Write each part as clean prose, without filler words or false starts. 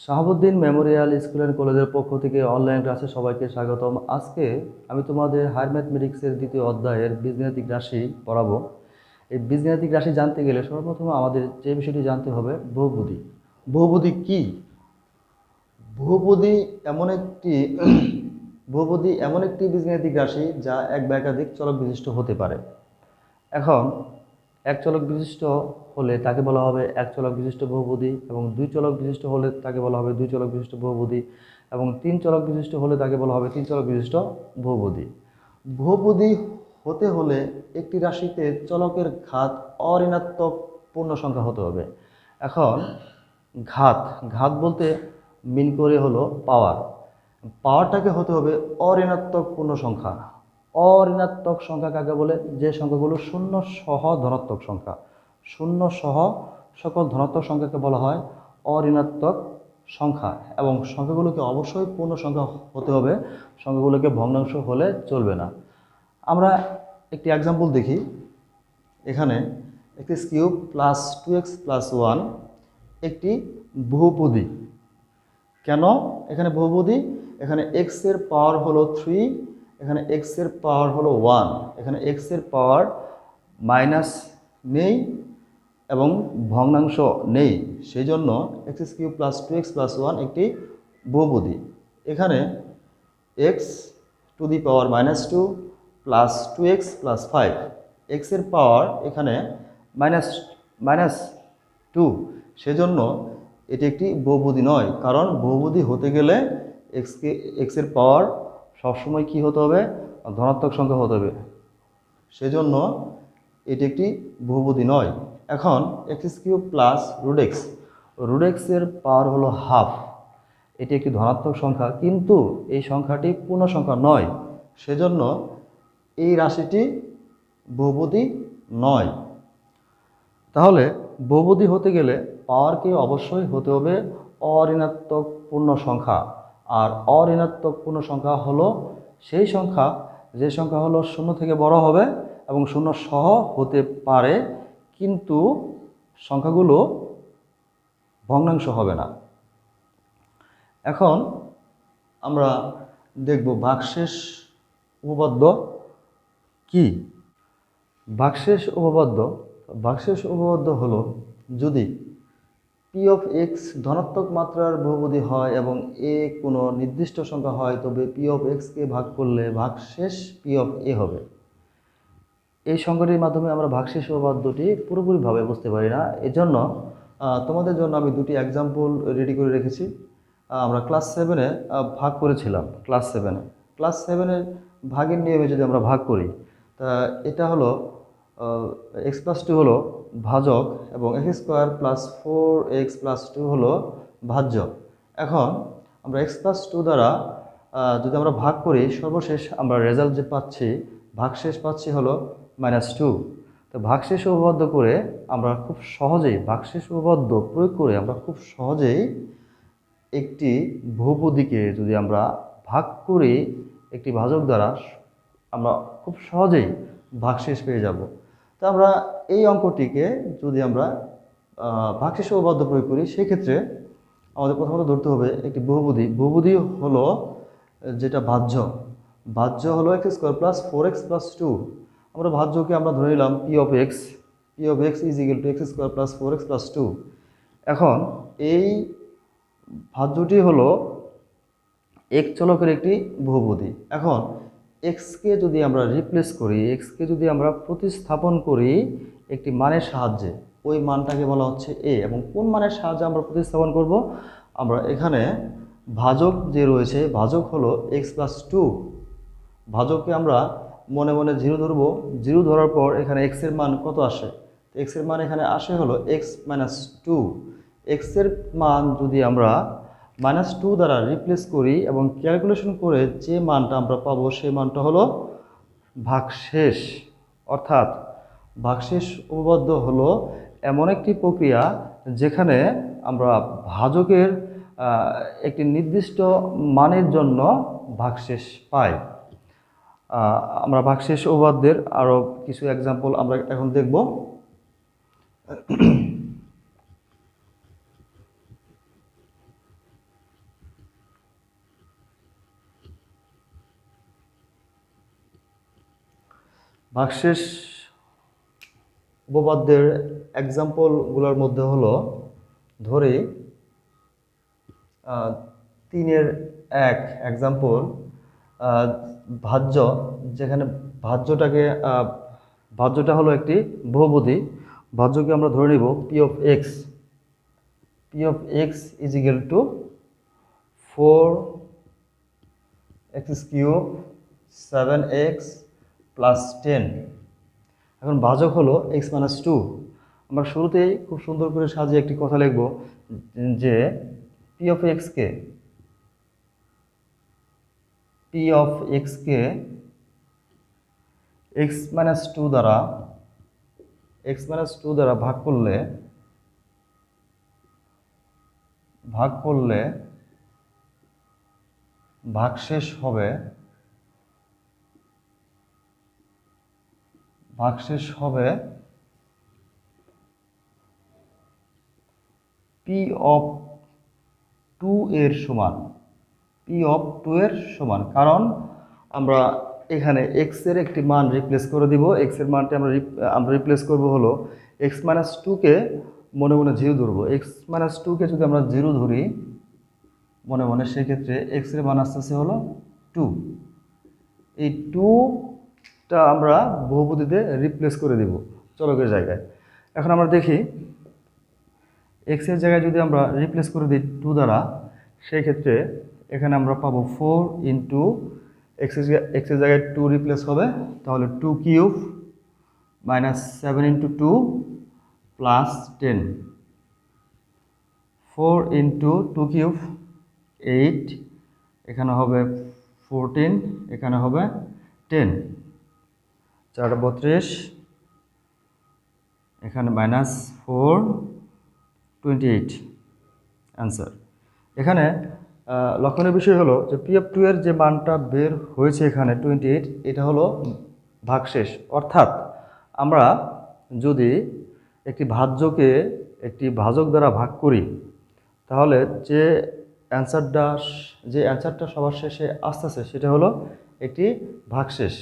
Shahabuddin Memorial school and কলেজের পক্ষ থেকে অনলাইন ক্লাসে সবাইকে স্বাগতম। আজকে আমি তোমাদের হায়ার ম্যাথমেটিক্সের দ্বিতীয় অধ্যায়ের বীজগাণিতিক রাশি পড়াবো। এই বীজগাণিতিক রাশি জানতে গেলে সর্বপ্রথম আমাদের যে বিষয়টি জানতে হবে বহুপদী। বহুপদী কি? বহুপদী এমন একটি বহুপদী এমন একটি বীজগাণিতিক রাশি যা এক বা একাধিক চলক বিশিষ্ট হতে পারে। এখন এক চলক বিশিষ্ট হলে তাকে বলা হবে এক চলক বিশিষ্ট বহুপদী, এবং দুই চলক বিশিষ্ট হলে তাকে বলা হবে দুই চলক বিশিষ্ট বহুপদী, এবং তিন চলক বিশিষ্ট হলে তাকে বলা হবে তিন চলক বিশিষ্ট বহুপদী। বহুপদী হতে হলে একটি রাশিতে চলকের ঘাত অঋণাত্মক পূর্ণ সংখ্যা হতে হবে। এখন ঘাত ঘাত বলতে মিন করে হলো পাওয়ার। পাওয়ারটাকে হতে হবে অঋণাত্মক পূর্ণ সংখ্যা। অঋণাত্মক সংখ্যা কাকে বলে? যে সংখ্যাগুলো শূন্য সহ ধনাত্মক সংখ্যা। শূন্য সহ সকল ধনাত্মক সংখ্যাকে বলা হয় অঋণাত্মক সংখ্যা, এবং সংখ্যাগুলোকে অবশ্যই পূর্ণ সংখ্যা হতে হবে, সংখ্যাগুলোকে ভগ্নাংশ হলে চলবে না। আমরা একটি এক্সাম্পল দেখি। এখানে x cube plus 2x plus 1 একটি বহুপদী। কেন এখানে বহুপদী? এখানে x এর পাওয়ার হলো 3, এখানে x এর পাওয়ার হলো 1, এখানে x এর পাওয়ার মাইনাস নেই এবং ভগ্নাংশ নেই, সেই জন্য x cube plus 2x plus 1 একটি বহুপদী। এখানে x to the power -2 plus 2x plus 5, x এর পাওয়ার এখানে মাইনাস 2, সেজন্য এটি একটি বহুপদী নয়। কারণ বহুপদী হতে গেলে x এর পাওয়ার সবসময় কি হতে হবে? ধনাত্মক সংখ্যা হতে হবে, সেজন্য এটি একটি বহুপদী নয়। এখন এক্স কিউব প্লাস রুট এক্সের পাওয়ার হলো হাফ, এটি একটি ধনাত্মক সংখ্যা, কিন্তু এই সংখ্যাটি পূর্ণ সংখ্যা নয়, সেজন্য এই রাশিটি বহুপদী নয়। তাহলে বহুপদী হতে গেলে পাওয়ারকে অবশ্যই হতে হবে অঋণাত্মক পূর্ণ সংখ্যা। আর অঋণাত্মক পূর্ণ সংখ্যা হলো সেই সংখ্যা যে সংখ্যা হলো শূন্য থেকে বড় হবে এবং শূন্য সহ হতে পারে, কিন্তু সংখ্যাগুলো ভগ্নাংশ হবে না। এখন আমরা দেখব ভাগশেষ উপপাদ্য কি। ভাগশেষ উপপাদ্য হলো, যদি পি অফ এক্স ধনাত্মক মাত্রার বহুপদী হয় এবং এ কোনো নির্দিষ্ট সংখ্যা হয়, তবে পি অফ এক্সকে ভাগ করলে ভাগশেষ পি অফ এ হবে। এই সংখ্যাটির মাধ্যমে আমরা ভাগশেষ উপপাদ্যটি পুরোপুরিভাবে বুঝতে পারি না, এজন্য তোমাদের জন্য আমি দুটি এক্সাম্পল রেডি করে রেখেছি। আমরা ক্লাস 7-এ ভাগ করেছিলাম। ক্লাস সেভেনের ভাগের নিয়মে যদি আমরা ভাগ করি, তা এটা হলো এক্স প্লাস 2 হলো ভাজক এবং x square plus 4x plus 2 হলো ভাজ্য। এখন আমরা এক্স প্লাস 2 দ্বারা যদি আমরা ভাগ করি, সর্বশেষ আমরা রেজাল্ট যে পাচ্ছি, ভাগশেষ পাচ্ছি হলো -2। তো ভাগশেষ উপপাদ্য করে আমরা খুব সহজেই ভাগশেষ উপপাদ্য প্রয়োগ করে আমরা খুব সহজেই একটি বহুপদীকে যদি আমরা ভাগ করি একটি ভাজক দ্বারা, আমরা খুব সহজেই ভাগশেষ পেয়ে যাব। তো আমরা এই অঙ্কটিকে যদি আমরা ভাগশেষ উপপাদ্য প্রয়োগ করি, সেক্ষেত্রে আমাদের প্রথমত ধরতে হবে একটি বহুপদী হলো যেটা ভাজ্য হলো x square plus 4x plus 2। আমরা ভাজ্যকে আমরা ধরে নিলাম P of x is equal two x square plus 4x plus 2। এখন এই ভাজ্যটি হলো এক চলকের একটি বহুপদী। এখন এক্সকে যদি আমরা রিপ্লেস করি, এক্সকে যদি আমরা প্রতিস্থাপন করি একটি মানের সাহায্যে, ওই মানটাকে বলা হচ্ছে এ। এবং কোন মানের সাহায্যে আমরা প্রতিস্থাপন করব? আমরা এখানে ভাজক যে রয়েছে, ভাজক হলো এক্স প্লাস 2, ভাজককে আমরা মনে মনে 0 ধরব। 0 ধরার পর এখানে এক্স এর মান কত আসে? এক্স এর মান এখানে আসে হলো এক্স মাইনাস 2। এক্স এর মান যদি আমরা -2 দ্বারা রিপ্লেস করি এবং ক্যালকুলেশন করে যে মানটা আমরা পাবো, সেই মানটা হলো ভাগশেষ। অর্থাৎ ভাগশেষ উপপাদ্য হলো এমন একটি প্রক্রিয়া যেখানে আমরা ভাজকের একটি নির্দিষ্ট মানের জন্য ভাগশেষ পাই। আমরা ভাগশেষ উপপাদ্যের আরও কিছু এক্সাম্পল আমরা এখন দেখব। ভাগশেষ উপপাদ্যের এক্সাম্পলগুলোর মধ্যে হলো ধরি 3-1 এক্সাম্পল, ভাজ্য, যেখানে ভাজ্যটা হলো একটি বহুপদী। ভাজ্যকে আমরা ধরে নিব P of x is equal two 4x³ 7x plus 10। এখন ভাজক হলো x-2। আমরা শুরুতেই খুব সুন্দর করে সাজিয়ে একটি কথা লিখব যে পি অফ এক্সকে x-2 দ্বারা ভাগ করলে ভাগশেষ হবে পি অফ 2 এর সমান, কারণ আমরা এখানে x এর একটি মান রিপ্লেস করে দিব। x এর মানটি আমরা রিপ্লেস করব হলো x-2 কে মনে মনে 0 ধরবো। x-2 কে যদি আমরা 0 ধরি মনে মনে, সেক্ষেত্রে x এর মান আসতেছে হলো 2। এই 2টা আমরা বহুপদীতে রিপ্লেস করে দিব চলকের জায়গায়। এখন আমরা দেখি x এর জায়গায় যদি আমরা রিপ্লেস করে দিই 2 দ্বারা, সেই ক্ষেত্রে এখানে আমরা পাবো 4 ইন্টু x এর জায়গায় 2 রিপ্লেস হবে, তাহলে 2³ মাইনাস 7 ইন্টু 2 প্লাস 10। 4 ইন্টু 2³ 8, এখানে হবে 14, এখানে হবে 10, 4 32, এখানে মাইনাস 4 28 অ্যান্সার। এখানে লক্ষণীয় বিষয় হলো যে পি অফ 2 এর যে মানটা বের হয়েছে এখানে 28, এটা হলো ভাগশেষ। অর্থাৎ আমরা যদি একটি ভাজ্যকে একটি ভাজক দ্বারা ভাগ করি, তাহলে যে অ্যান্সারটা সবার শেষে আসতেছে সেটা হলো একটি ভাগশেষ।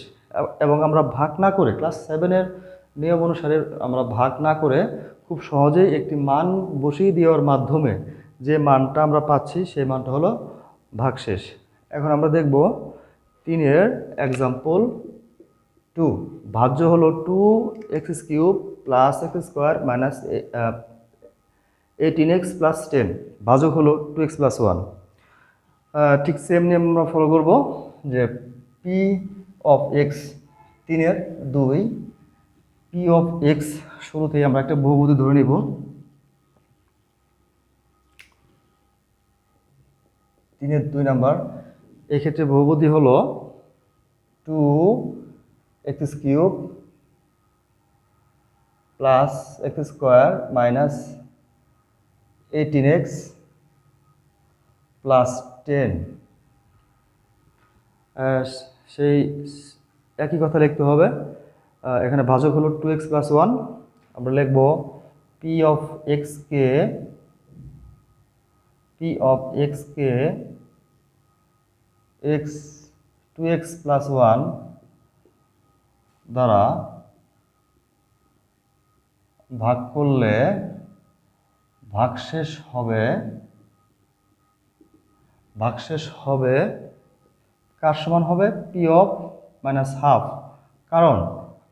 এবং আমরা ভাগ না করে, ক্লাস 7-এর নিয়ম অনুসারে আমরা ভাগ না করে খুব সহজেই একটি মান বসিয়ে দেওয়ার মাধ্যমে যে মানটা আমরা পাচ্ছি সেই মানটা হলো ভাগশেষ। এখন আমরা দেখব 3-এর এক্সাম্পল 2। ভাজ্য হলো 2x³ plus x² minus 18x plus 10। ভাজক হলো 2x প্লাস 1। ঠিক সেম নিয়ম আমরা ফলো করব যে পি অফ এক্স 3-এর 2, পি অফ এক্স শুরুতেই আমরা একটা বহুপদী ধরে নিব। তিনের 2 নাম্বার, এক্ষেত্রে বহুপদী হলো 2x³ plus x² minus 18x plus 10। সেই একই কথা লিখতে হবে। এখানে ভাজক হলো 2x প্লাস 1। আমরা লিখব পি অফ এক্সকে x 2x প্লাস 1 দ্বারা ভাগ করলে ভাগশেষ হবে কার সমান হবে? P of minus half. কারণ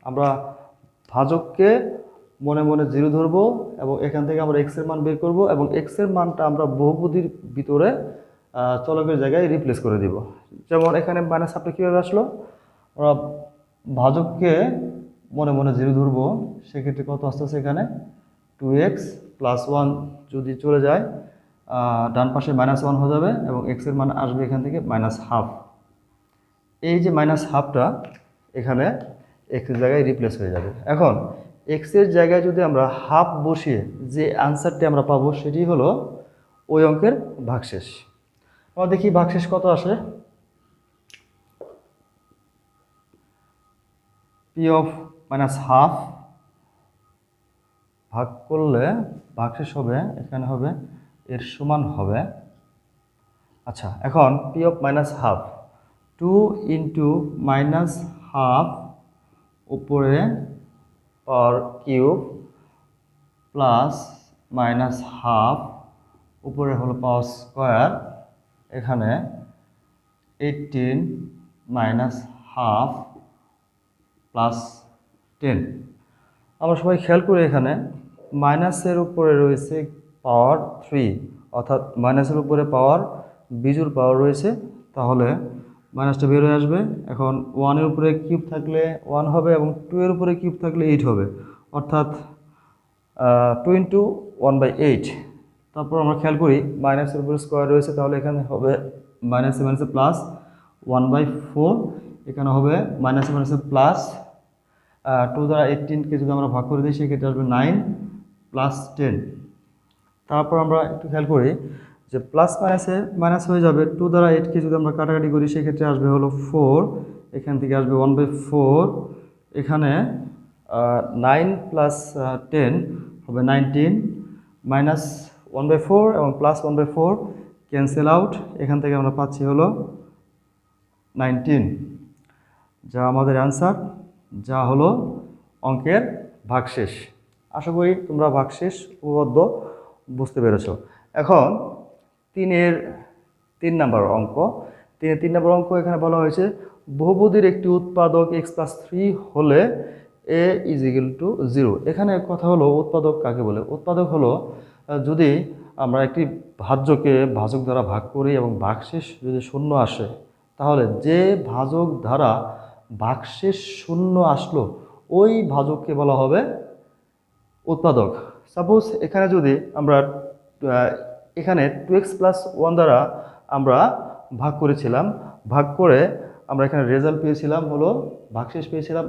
আমরা ভাজককে মনে মনে 0 ধরবো এবং এখান থেকে আমরা x এর মান বের করব এবং x এর মানটা আমরা বহুপদীর ভিতরে চলকের জায়গায় রিপ্লেস করে দিব। যেমন এখানে মাইনাস হাফটা কীভাবে আসলো? আমরা ভাজককে মনে মনে 0 ধরবো, সেক্ষেত্রে কত আসতেছে এখানে 2x প্লাস 1 যদি চলে যায় ডান পাশে -1 হয়ে যাবে এবং x এর মান আসবে এখান থেকে -1/2। এই যে -1/2টা এখানে x এর জায়গায় রিপ্লেস হয়ে যাবে। এখন x এর জায়গায় যদি আমরা হাফ বসিয়ে যে আনসারটি আমরা পাবো সেটি হলো ওই অঙ্কের ভাগশেষ। আমরা দেখি ভাগশেষ কত আসে। পি অফ -1/2 ভাগ করলে ভাগশেষ হবে, এখানে হবে এর সমান হবে। আচ্ছা, এখন পি অফ -1/2 2 ইন্টু -1/2 উপরে power cube plus minus half উপরে হলো পাওয়ার স্কোয়ার, এখানে 18 মাইনাস হাফ প্লাস 10। আমরা সবাই খেয়াল করি এখানে মাইনাসের উপরে রয়েছে পাওয়ার 3, অর্থাৎ মাইনাসের উপরে পাওয়ার বিজোড় পাওয়ার রয়েছে, তাহলে মাইনাসটা বের হয়ে আসবে। এখন 1-এর উপরে কিউব থাকলে 1 হবে এবং 2-এর উপরে কিউব থাকলে 8 হবে, অর্থাৎ 2 × 1/8। তারপর আমরা খেয়াল করি মাইনাসের উপরে স্কোয়ার রয়েছে, তাহলে এখানে হবে মাইনাসে মাইনাসে প্লাস 1/4, এখানে হবে মাইনাসে মাইনাসে প্লাস 2 দ্বারা 18কে যদি আমরা ভাগ করে দিই সেক্ষেত্রে আসবে 9 প্লাস 10। তারপর আমরা একটু খেয়াল করি যে প্লাস মাইনাসে মাইনাস হয়ে যাবে, 2 দ্বারা 8কে যদি আমরা কাটাকাটি করি সেক্ষেত্রে আসবে হলো 4, এখান থেকে আসবে 1/4, এখানে 9 প্লাস 10 হবে 19, মাইনাস 1/4 এবং প্লাস 1/4 ক্যান্সেল আউট, এখান থেকে আমরা পাচ্ছি হলো 19, যা আমাদের অ্যান্সার, যা হলো অঙ্কের ভাগশেষ। আশা করি তোমরা ভাগশেষ উপপাদ্য বুঝতে পেরেছ। এখন 3-এর 3 নম্বর অঙ্ক, 3-এর 3 নম্বর অঙ্ক এখানে বলা হয়েছে বহুপদীর একটি উৎপাদক x+3 হলে a = 0। এখানে কথা হলো উৎপাদক কাকে বলে। উৎপাদক হলো যদি আমরা একটি ভাজ্যকে ভাজক দ্বারা ভাগ করি এবং ভাগশেষ যদি শূন্য আসে, তাহলে যে ভাজক দ্বারা ভাগশেষ শূন্য আসলো ওই ভাজককে বলা হবে উৎপাদক। সাপোজ এখানে যদি আমরা এখানে 2x + 1 দ্বারা আমরা ভাগ করেছিলাম, ভাগ করে আমরা এখানে রেজাল্ট পেয়েছিলাম হলো ভাগশেষ পেয়েছিলাম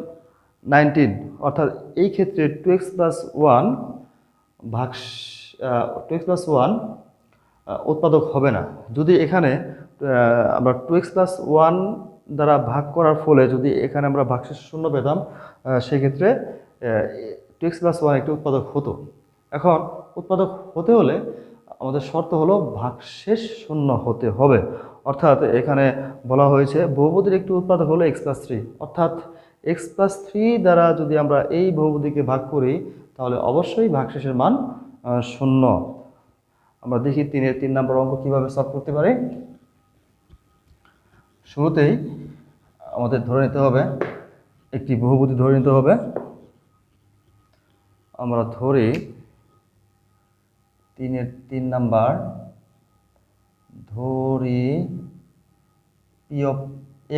19, অর্থাৎ এই ক্ষেত্রে 2x + 1 উৎপাদক হবে না। যদি এখানে আমরা 2x + 1 দ্বারা ভাগ করার ফলে যদি এখানে আমরা ভাগশেষ শূন্য পেতাম, সেক্ষেত্রে 2x + 1 একটি উৎপাদক হতো। এখন উৎপাদক হতে হলে আমাদের শর্ত হলো ভাগশেষ শূন্য হতে হবে, অর্থাৎ এখানে বলা হয়েছে বহুপদীর একটি উৎপাদক হলো x+3, অর্থাৎ x+3 দ্বারা যদি আমরা এই বহুপদীকে ভাগ করি তাহলে অবশ্যই ভাগশেষের মান শূন্য। আমরা দেখি 3-এর 3 নম্বর অঙ্ক কিভাবে সলভ করতে পারি। শুরুতেই আমাদের ধরে নিতে হবে একটি বহুপদী ধরে নিতে হবে। আমরা ধরি 3-এর 3 নাম্বার ধরি p of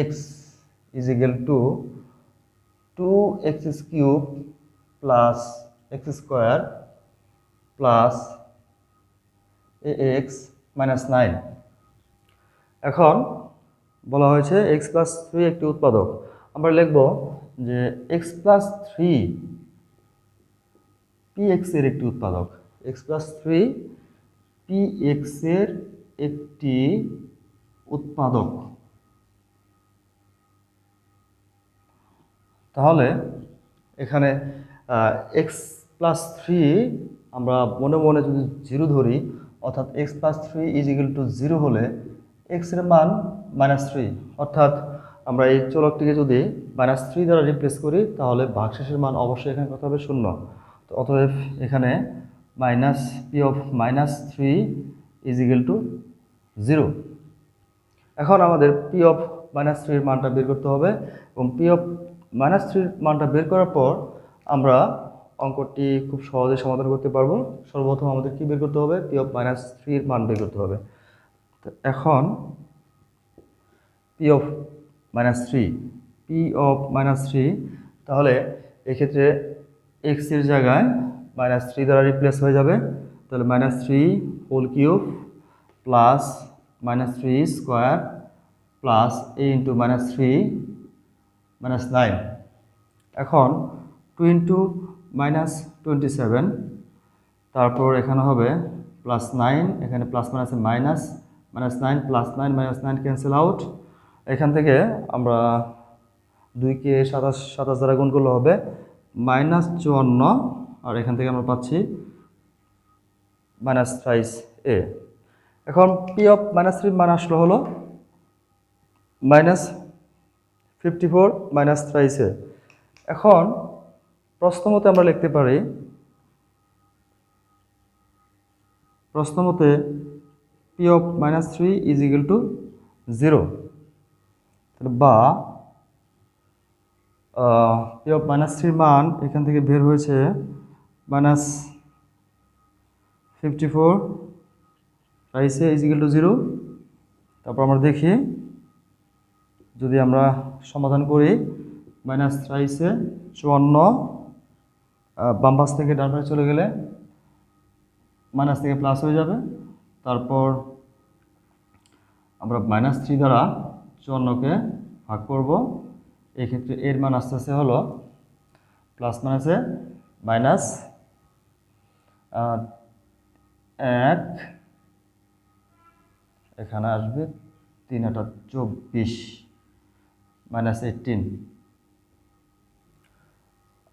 x = 2x³ plus x² plus ax minus 9। এখন বলা হয়েছে x+3 একটি উৎপাদক। আমরা লিখব যে x+3 px এর একটি উৎপাদক, x+3 px এর একটি উৎপাদক। তাহলে এখানে x+3 আমরা মনে মনে যদি 0 ধরি, অর্থাৎ x+3 = 0 হলে x এর মান -3, অর্থাৎ আমরা এই চলকটিকে যদি -3 দ্বারা রিপ্লেস করি তাহলে ভাগশেষের মান অবশ্যই এখানে কত হবে? 0। তো অতএব এখানে p of -3 = 0। এখন আমাদের p of -3 এর মানটা বের করতে হবে এবং p of -3 এর মানটা বের করার পর আমরা অঙ্কটি খুব সহজে সমাধান করতে পারবো। সর্বপ্রথম আমাদের কি বের করতে হবে? p of -3 এর মান বের করতে হবে। তো এখন p of -3 তাহলে এক্ষেত্রে x এর জায়গায় -3 দ্বারা রিপ্লেস হয়ে যাবে। তাহলে -3 whole cube plus -3² plus a × -3 -9। এখন 2 × -27, তারপর এখানে হবে +9, এখানে প্লাস মাইনাসে মাইনাস, -9 + 9 -9 ক্যান্সেল আউট। এখান থেকে আমরা 2কে 27 দ্বারা গুণ করলে হবে -54, আর এখান থেকে আমরা পাচ্ছি -23a। এখন p of -3 মান আসলো হলো -54 -23a। এখন প্রশ্ন মতে আমরা লিখতে পারি, প্রশ্ন মতে P of -3 is equal two 0, বা পি অফ -3 মান এখান থেকে বের হয়েছে -54 রাইসে ইজ ইকুয়াল টু 0। তারপর আমরা দেখি, যদি আমরা সমাধান করি, মাইনাস রাইসে 54, বাম পাশ থেকে ডান পাশে চলে গেলে মাইনাস থেকে প্লাস হয়ে যাবে। তারপর আমরা -3 দ্বারা 54কে ভাগ করব। এই ক্ষেত্রে এর মান আস্তে আস্তে হলো প্লাস মাইনাসে -1, এখানে আসবে 3 × 24 -18।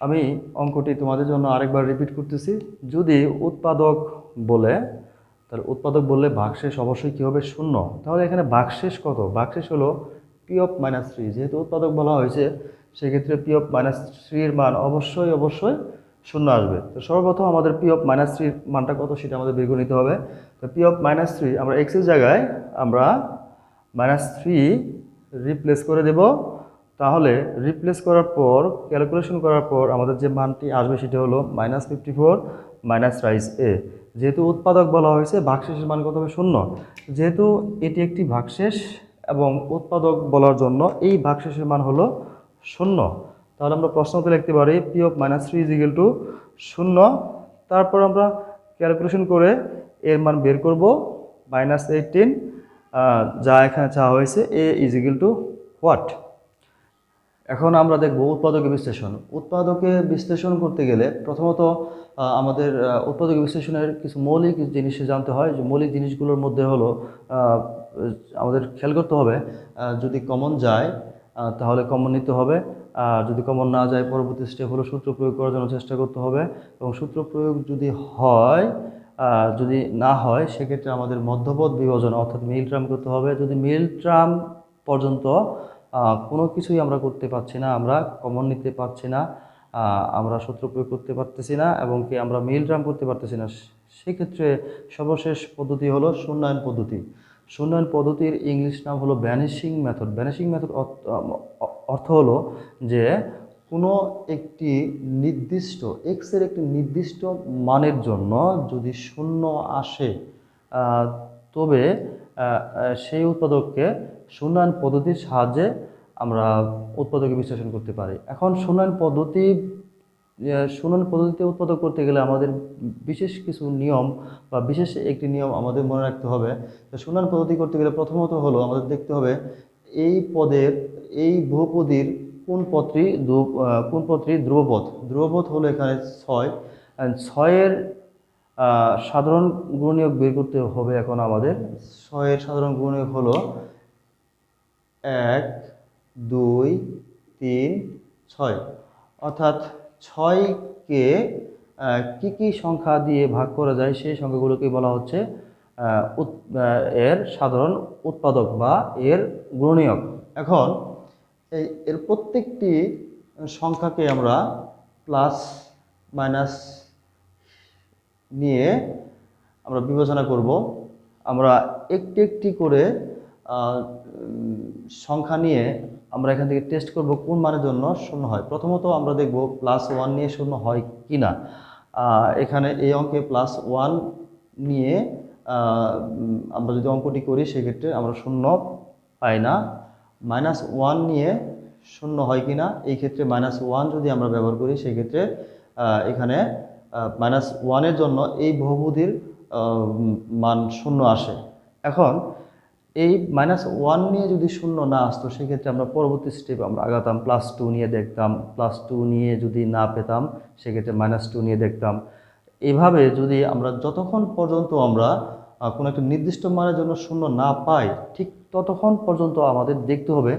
আমি অঙ্কটি তোমাদের জন্য আরেকবার রিপিট করতেছি। যদি উৎপাদক বলে, তাহলে উৎপাদক বললে ভাগশেষ অবশ্যই কী হবে? 0। তাহলে এখানে ভাগশেষ কত? ভাগশেষ হলো পি অফ -3। যেহেতু উৎপাদক বলা হয়েছে, সেক্ষেত্রে পি অফ -3 এর মান অবশ্যই 0 আসবে। তো সর্বপ্রথম আমাদের পি অফ -3 মানটা কত সেটা আমাদের বের করে নিতে হবে। তো পি অফ -3 আমরা এক্স এর জায়গায় আমরা -3 রিপ্লেস করে দেব। তাহলে রিপ্লেস করার পর, ক্যালকুলেশন করার পর আমাদের যে মানটি আসবে সেটা হলো -54 মাইনাস রাইস এ। যেহেতু উৎপাদক বলা হয়েছে, ভাগশেষের মান কত হবে? 0। যেহেতু এটি একটি ভাগশেষ এবং উৎপাদক বলার জন্য এই ভাগশেষের মান হলো 0। তাহলে আমরা প্রশ্নতে লিখতে পারি P of -3 is equal two 0। তারপর আমরা ক্যালকুলেশন করে এর মান বের করব, -18, যা এখানে চাওয়া হয়েছে, এ ইজ ইকুয়াল টু হোয়াট। এখন আমরা দেখব উৎপাদকের বিশ্লেষণ। উৎপাদকে বিশ্লেষণ করতে গেলে প্রথমত আমাদের উৎপাদক বিশ্লেষণের কিছু মৌলিক জিনিস জানতে হয়। যে মৌলিক জিনিসগুলোর মধ্যে হলো আমাদের খেয়াল করতে হবে, যদি কমন যায় তাহলে কমন নিতে হবে, আর যদি কমন না যায় পরবর্তী স্টেপ হলো সূত্র প্রয়োগ করার জন্য চেষ্টা করতে হবে। এবং সূত্র প্রয়োগ যদি হয়, যদি না হয় সেক্ষেত্রে আমাদের মধ্যপদ বিভাজন অর্থাৎ মিল টার্ম করতে হবে। যদি মিল টার্ম পর্যন্ত কোনো কিছুই আমরা করতে পারছি না, আমরা কমন নিতে পারছি না, আমরা সূত্র প্রয়োগ করতে পারতেছি না, এবং কি আমরা মিল টার্ম করতে পারতেছি না, সেক্ষেত্রে সর্বশেষ পদ্ধতি হলো শূন্যায়ন পদ্ধতি। শূন্যায়ন পদ্ধতির ইংলিশ নাম হলো ভ্যানিশিং মেথড। ভ্যানিশিং মেথড অর্থ হলো যে কোনো একটি নির্দিষ্ট এক্সের একটি নির্দিষ্ট মানের জন্য যদি 0 আসে, তবে সেই উৎপাদককে শূন্যায়ন পদ্ধতির সাহায্যে আমরা উৎপাদকে বিশ্লেষণ করতে পারি। এখন শূন্যায়ন পদ্ধতিতে উৎপাদক করতে গেলে আমাদের বিশেষ কিছু নিয়ম বা বিশেষ একটি নিয়ম আমাদের মনে রাখতে হবে। শূন্যায়ন পদ্ধতি করতে গেলে প্রথমত হলো আমাদের দেখতে হবে এই বহুপদীর কোন পদটি ধ্রুবপদ। ধ্রুবপদ হলো এখানে 6, 6-এর সাধারণ গুণনীয়ক বের করতে হবে। এখন আমাদের 6-এর সাধারণ গুণনীয়ক হলো 1, 2, 3, 6। অর্থাৎ 6কে কি সংখ্যা দিয়ে ভাগ করা যায় সেই সংখ্যাগুলোকে বলা হচ্ছে এর সাধারণ উৎপাদক বা এর গুণনীয়ক। এখন এর প্রত্যেকটি সংখ্যাকে আমরা প্লাস মাইনাস নিয়ে আমরা বিবেচনা করব। আমরা একটি একটি করে সংখ্যা নিয়ে আমরা এখান থেকে টেস্ট করব কোন মানের জন্য 0 হয়। প্রথমত আমরা দেখব +1 নিয়ে 0 হয় কি না। এখানে এই অঙ্কে +1 নিয়ে আমরা যদি অঙ্কটি করি সেক্ষেত্রে আমরা 0 পাই না। -1 নিয়ে 0 হয় কি না, এই ক্ষেত্রে -1 যদি আমরা ব্যবহার করি সেক্ষেত্রে এখানে -1-এর জন্য এই বহুপদীর মান 0 আসে। এখন এই -1 নিয়ে যদি 0 না আসতো সেক্ষেত্রে আমরা পরবর্তী স্টেপ আমরা আগাতাম, +2 নিয়ে দেখতাম, +2 নিয়ে যদি না পেতাম সেক্ষেত্রে -2 নিয়ে দেখতাম। এভাবে যদি আমরা যতক্ষণ পর্যন্ত আমরা কোনো একটা নির্দিষ্ট মানের জন্য 0 না পাই, ঠিক ততক্ষণ পর্যন্ত আমাদের দেখতে হবে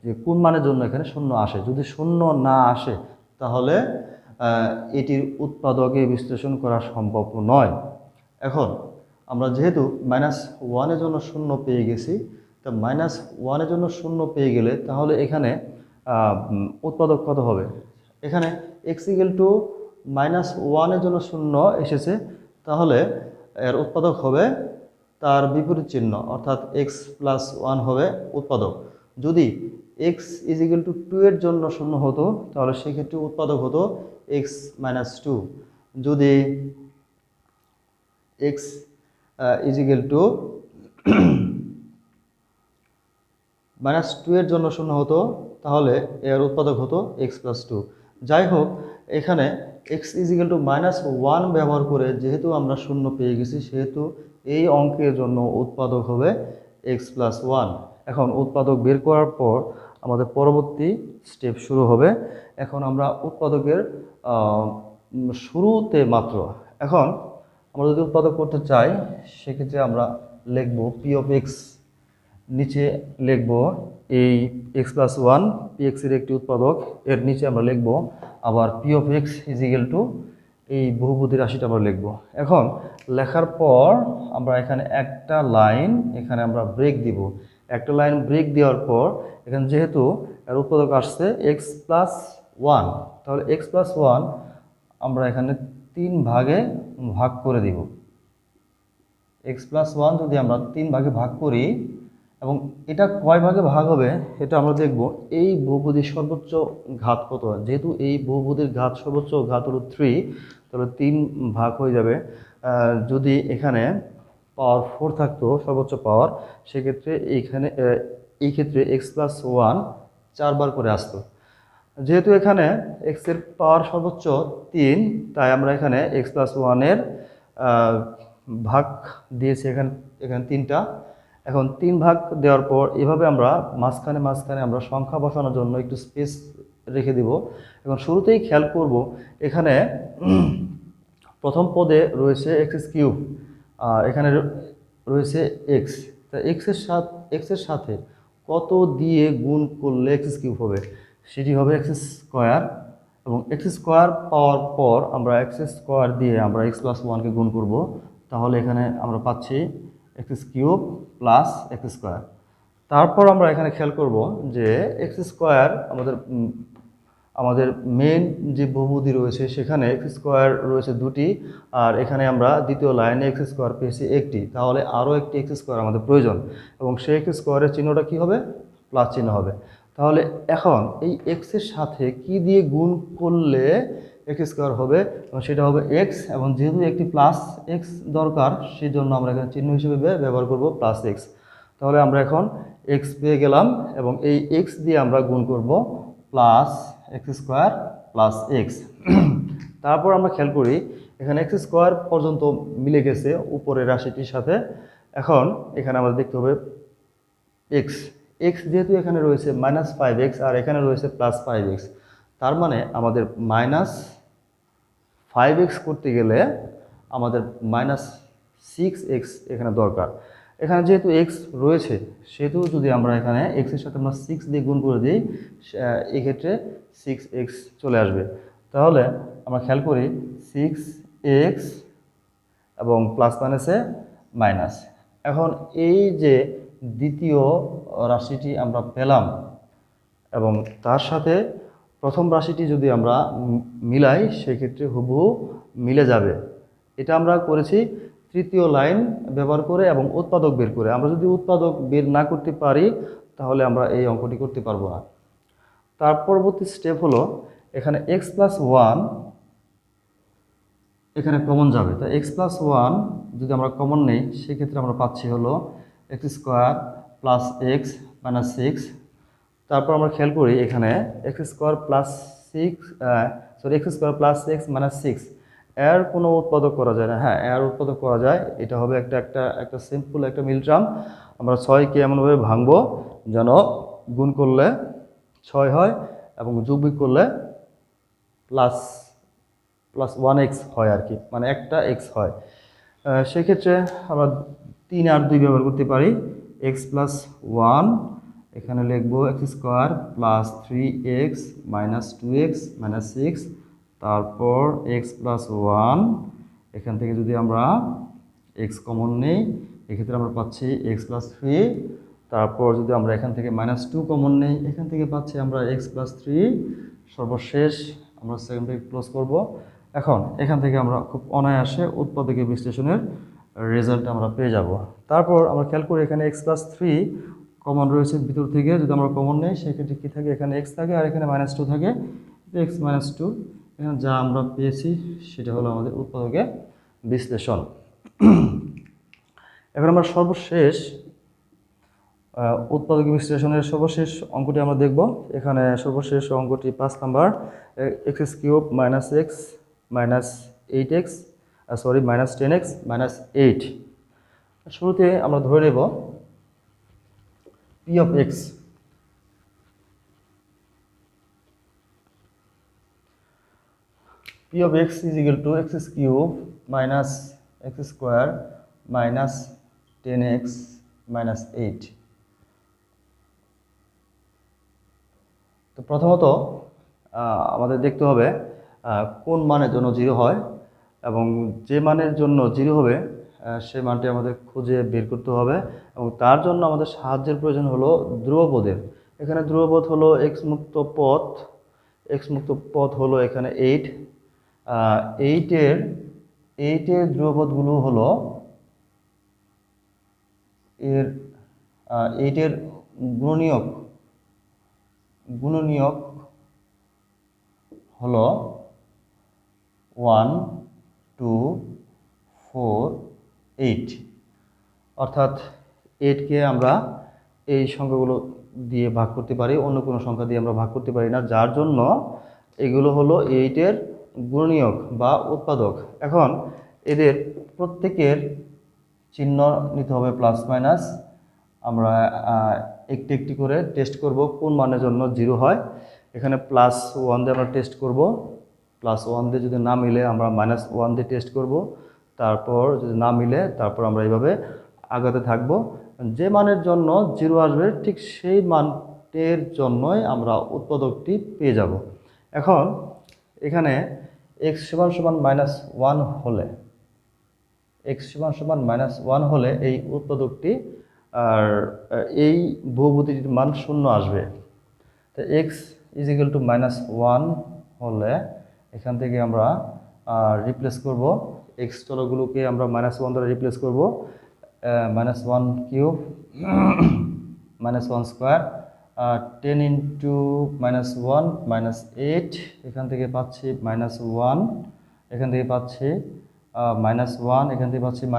যে কোন মানের জন্য এখানে 0 আসে। যদি 0 না আসে তাহলে এটির উৎপাদকে বিশ্লেষণ করা সম্ভব নয়। এখন আমরা যেহেতু -1-এর জন্য 0 পেয়ে গেছি, তা -1-এর জন্য 0 পেয়ে গেলে তাহলে এখানে উৎপাদক কত হবে? এখানে এক্স ইকুয়াল টু -1 জন্য 0 এসেছে, তাহলে এর উৎপাদক হবে তার বিপরীত চিহ্ন, অর্থাৎ এক্স প্লাস 1 হবে উৎপাদক। যদি এক্স ইজ ইকুয়াল টু 2 এর জন্য 0 হতো, তাহলে সেক্ষেত্রে উৎপাদক হতো এক্স -2। যদি এক্স ইজ ইকুয়াল টু -2 এর জন্য 0 হতো, তাহলে এর উৎপাদক হতো এক্স প্লাস 2। যাই হোক, এখানে এক্স ইজ ইকুয়াল টু -1 ব্যবহার করে যেহেতু আমরা 0 পেয়ে গেছি, সেহেতু এই অঙ্কের জন্য উৎপাদক হবে এক্স প্লাস 1। এখন উৎপাদক বের করার পর আমাদের পরবর্তী স্টেপ শুরু হবে। এখন আমরা উৎপাদকের শুরুতে মাত্র, এখন আমরা যদি উৎপাদক করতে চাই, সেক্ষেত্রে আমরা লিখব পি অফ এক্স, নিচে লিখব এই এক্স প্লাস 1 পি এক্সের একটি উৎপাদক, এর নিচে আমরা লিখব আবার P of x is equal two এই বহুপদী রাশিটা আমরা লিখব। এখন লেখার পর আমরা এখানে একটা লাইন এখানে আমরা ব্রেক দিব। একটা লাইন ব্রেক দেওয়ার পর এখানে যেহেতু এর উৎপাদক আসছে এক্স প্লাস 1, তাহলে এক্স প্লাস 1 আমরা এখানে 3 ভাগে ভাগ করে দিব। এক্স প্লাস 1 যদি আমরা 3 ভাগে ভাগ করি, এবং এটা কয় ভাগে ভাগ হবে এটা আমরা দেখব। এই বহুপদীর সর্বোচ্চ ঘাত কত? যেহেতু এই বহুপদীর ঘাত সর্বোচ্চ ঘাত হলো 3, তাহলে 3 ভাগ হয়ে যাবে। যদি এখানে পাওয়ার 4 থাকতো সর্বোচ্চ পাওয়ার, সেক্ষেত্রে এই ক্ষেত্রে এক্স প্লাস 1 4 বার করে আসতো। যেহেতু এখানে এক্স এর পাওয়ার সর্বোচ্চ 3, তাই আমরা এখানে এক্স প্লাস 1-এর ভাগ দিয়েছি এখানে 3টা। এখন 3 ভাগ দেওয়ার পর এভাবে আমরা মাঝখানে আমরা সংখ্যা বসানোর জন্য একটু স্পেস রেখে দিব। এখন শুরুতেই খেয়াল করব, এখানে প্রথম পদে রয়েছে এক্স কিউব, আর এখানে রয়েছে এক্স। তা এক্সের সাথে কত দিয়ে গুণ করলে এক্স কিউব হবে? সেটি হবে এক্স স্কোয়ার, এবং এক্স স্কোয়ার পাওয়ার পর আমরা এক্স স্কোয়ার দিয়ে আমরা এক্স প্লাস 1কে গুণ করব। তাহলে এখানে আমরা পাচ্ছি x cube plus x square. তারপর আমরা এখানে খেয়াল করব যে এক্স স্কোয়ার আমাদের মেন যে বহুপদী রয়েছে সেখানে এক্স স্কোয়ার রয়েছে 2টি, আর এখানে আমরা দ্বিতীয় লাইনে এক্স স্কোয়ার পেয়েছি 1টি, তাহলে আরও একটি এক্স স্কোয়ার আমাদের প্রয়োজন, এবং সেই এক্স স্কোয়ারের চিহ্নটা কী হবে? প্লাস চিহ্ন হবে। তাহলে এখন এই এক্সের সাথে কি দিয়ে গুণ করলে এক্স স্কোয়ার হবে? এবং সেটা হবে এক্স, এবং যেহেতু একটি প্লাস এক্স দরকার, সেই জন্য আমরা এখানে চিহ্ন হিসেবে ব্যবহার করব প্লাস এক্স। তাহলে আমরা এখন এক্স পেয়ে গেলাম, এবং এই এক্স দিয়ে আমরা গুণ করব plus x square plus x. তারপর আমরা খেয়াল করি এখানে এক্স স্কোয়ার পর্যন্ত মিলে গেছে উপরের রাশিটির সাথে। এখন এখানে আমাদের দেখতে হবে এক্স যেহেতু এখানে রয়েছে -5x আর এখানে রয়েছে +5x, তার মানে আমাদের -5x করতে গেলে আমাদের -6x এখানে দরকার। এখানে যেহেতু x রয়েছে, সেহেতু যদি আমরা এখানে x এর সাথে আমরা 6 দিয়ে গুণ করে দিই, এক্ষেত্রে 6x চলে আসবে। তাহলে আমরা খেয়াল করি 6x এবং প্লাস মাইনাসে মাইনাস। এখন এই যে দ্বিতীয় রাশিটি আমরা পেলাম, এবং তার সাথে প্রথম রাশিটি যদি আমরা মিলাই, সেক্ষেত্রে হুবহু মিলে যাবে। এটা আমরা করেছি তৃতীয় লাইন ব্যবহার করে এবং উৎপাদক বের করে। আমরা যদি উৎপাদক বের না করতে পারি, তাহলে আমরা এই অঙ্কটি করতে পারবো না। তার পরবর্তী স্টেপ হলো এখানে x প্লাস 1 এখানে কমন যাবে। তো x প্লাস 1 যদি আমরা কমন নেই, সেক্ষেত্রে আমরা পাচ্ছি হলো x square plus x minus 6। তারপর আমরা খেয়াল করি এখানে x square plus x minus 6 এর কোনো উৎপাদক করা যায় না। হ্যাঁ, এর উৎপাদক করা যায়। এটা হবে একটা সিম্পল একটা মিলট্রাম। আমরা 6কে এমনভাবে ভাঙবো যেন গুণ করলে 6 হয়, এবং যোগ বিয়োগ করলে প্লাস 1x হয় আর কি, মানে একটা x হয়। সেক্ষেত্রে আমরা 3 আর 2 ব্যবহার করতে পারি। এক্স প্লাস 1 এখানে লিখবো x square plus 3x minus 2x minus 6। তারপর x প্লাস 1 এখান থেকে যদি আমরা x কমন নেই, এক্ষেত্রে আমরা পাচ্ছি x প্লাস 3। তারপর যদি আমরা এখান থেকে -2 কমন নেই, এখান থেকে পাচ্ছি আমরা x+3। সর্বশেষ আমরা সেকেন্ড ব্রেকেট ক্লোজ করব। এখন এখান থেকে আমরা খুব অনায়াসে উৎপাদকের বিশ্লেষণের রেজাল্ট আমরা পেয়ে যাব। তারপর আমরা খেয়াল করি এখানে x+3 কমন রয়েছে ভিতর থেকে, যদি আমরা কমন নেই সেক্ষেত্রে কী থাকে, এখানে x থাকে আর এখানে -2 থাকে, x-2। এখানে যা আমরা পেয়েছি সেটা হলো আমাদের উৎপাদকের বিশ্লেষণ। এখন আমরা সর্বশেষ উৎপাদক বিশ্লেষণের সর্বশেষ অঙ্কটি আমরা দেখব। এখানে সর্বশেষ অঙ্কটি 5 number, x³ - x -8x -10x -8। শুরুতে আমরা ধরে নেব p of x is equal to x³ - x² -10x -8। তো প্রথমত আমাদের দেখতে হবে কোন মানের জন্য 0 হয়, এবং যে মানের জন্য 0 হবে সে মানটি আমাদের খুঁজে বের করতে হবে, এবং তার জন্য আমাদের সাহায্যের প্রয়োজন হলো ধ্রুবপদের। এখানে ধ্রুবপদ হলো x মুক্ত পথ হলো এখানে 8। 8-এর ধ্রুবপদগুলো হলো 8-এর গুণনীয়ক হলো 1, 2, 4, 8। অর্থাৎ 8কে আমরা এই সংখ্যাগুলো দিয়ে ভাগ করতে পারি, অন্য কোনো সংখ্যা দিয়ে আমরা ভাগ করতে পারি না, যার জন্য এগুলো হলো 8-এর গুণনীয়ক বা উৎপাদক। এখন এদের প্রত্যেকের চিহ্ন নিতে হবে প্লাস মাইনাস। আমরা একটি একটি করে টেস্ট করব কোন মানের জন্য 0 হয়। এখানে +1 দিয়ে আমরা টেস্ট করব, +1 দিয়ে যদি না মিলে আমরা -1 দিয়ে টেস্ট করব, তারপর যদি না মিলে তারপর আমরা এইভাবে আগাতে থাকব। যে মানের জন্য 0 আসবে ঠিক সেই মানের জন্যই আমরা উৎপাদকটি পেয়ে যাব। এখন এখানে x =-1 হলে -1 হলে এই উৎপাদকটি আর এই বহুপদীটির মান 0 আসবে। তো x = -1 হলে এখান থেকে আমরা রিপ্লেস করব, x চলকগুলোকে আমরা -1 দ্বারা রিপ্লেস করব। -1³ -1² 10 × -1 -8, এখান থেকে পাচ্ছি -1, এখান থেকে পাচ্ছি -1, এখান থেকে পাচ্ছি -এ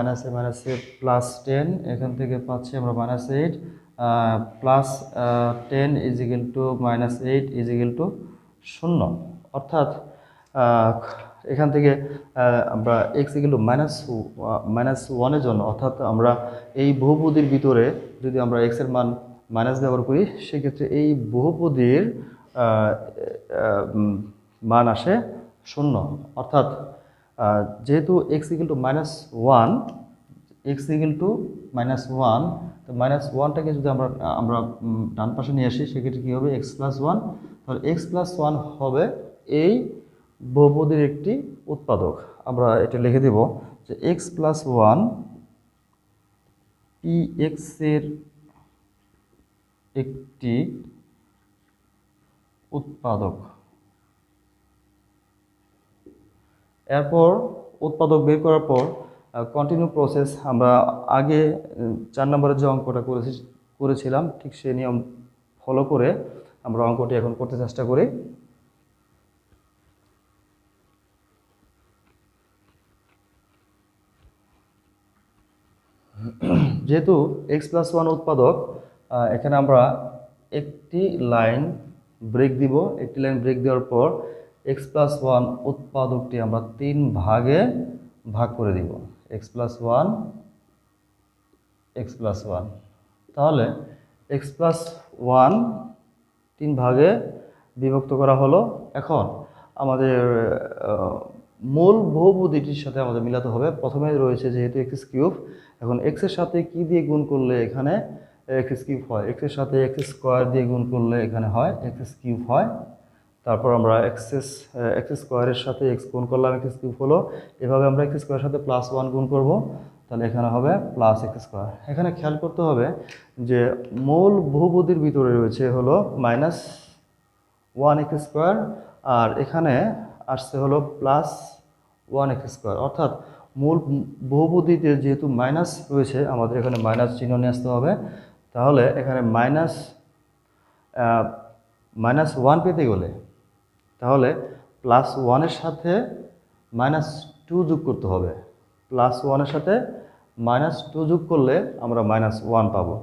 +10, এখান থেকে পাচ্ছি আমরা -8 +10 = -8 = 0। অর্থাৎ এখান থেকে আমরা x -1 এর জন্য, অর্থাৎ আমরা এই বহুপদীর ভিতরে যদি আমরা x এর মান মাইনাস ব্যবহার করি সেক্ষেত্রে এই বহুপদীর মান আসে 0। অর্থাৎ যেহেতু x = -1, তো -1টাকে যদি আমরা ডান পাশে নিয়ে আসি সেক্ষেত্রে কী হবে, x+1। তাহলে x+1 হবে এই বহুপদীর একটি উৎপাদক। আমরা এটা লিখে দেব যে x+1 px এর একটি উৎপাদক। এরপর উৎপাদক বের করার পর কন্টিনিউ প্রসেস, আমরা আগে 4 নম্বরের যে অঙ্কটা করেছিলাম ঠিক সেই নিয়ম ফলো করে আমরা অঙ্কটি এখন করতে চেষ্টা করি। যেহেতু x+1 উৎপাদক, এখানে আমরা একটি লাইন ব্রেক দিব। একটি লাইন ব্রেক দেওয়ার পর x+1 উৎপাদকটি আমরা 3 ভাগে ভাগ করে দিব, x+1 x+1। তাহলে x+1 3 ভাগে বিভক্ত করা হলো। এখন আমাদের মূল বহুপদীটির সাথে আমাদের মিলাতে হবে। প্রথমে রয়েছে যেহেতু x³, এখন x এর সাথে কি দিয়ে গুণ করলে এখানে x³ হয়, x এর সাথে x² দিয়ে গুণ করলে এখানে হয় x³ হয়। তারপর আমরা x² এর সাথে x গুণ করলাম, x³ হলো। এভাবে আমরা x² এর সাথে +1 গুণ করব। তাহলে এখানে হবে প্লাস এক্স স্কোয়ার। এখানে খেয়াল করতে হবে যে মূল বহুপদীর ভিতরে রয়েছে হলো মাইনাস 1x স্কোয়ার, আর এখানে আসছে হলো প্লাস 1x স্কোয়ার, অর্থাৎ মূল বহুপদীতে যেহেতু মাইনাস রয়েছে আমাদের এখানে মাইনাস চিহ্ন নিয়ে আসতে হবে। তাহলে এখানে মাইনাস 1 পেতে গেলে তাহলে প্লাস 1-এর সাথে মাইনাস 2 যোগ করতে হবে। প্লাস 1-এর সাথে মাইনাস 2 যোগ করলে আমরা মাইনাস 1 পাবো।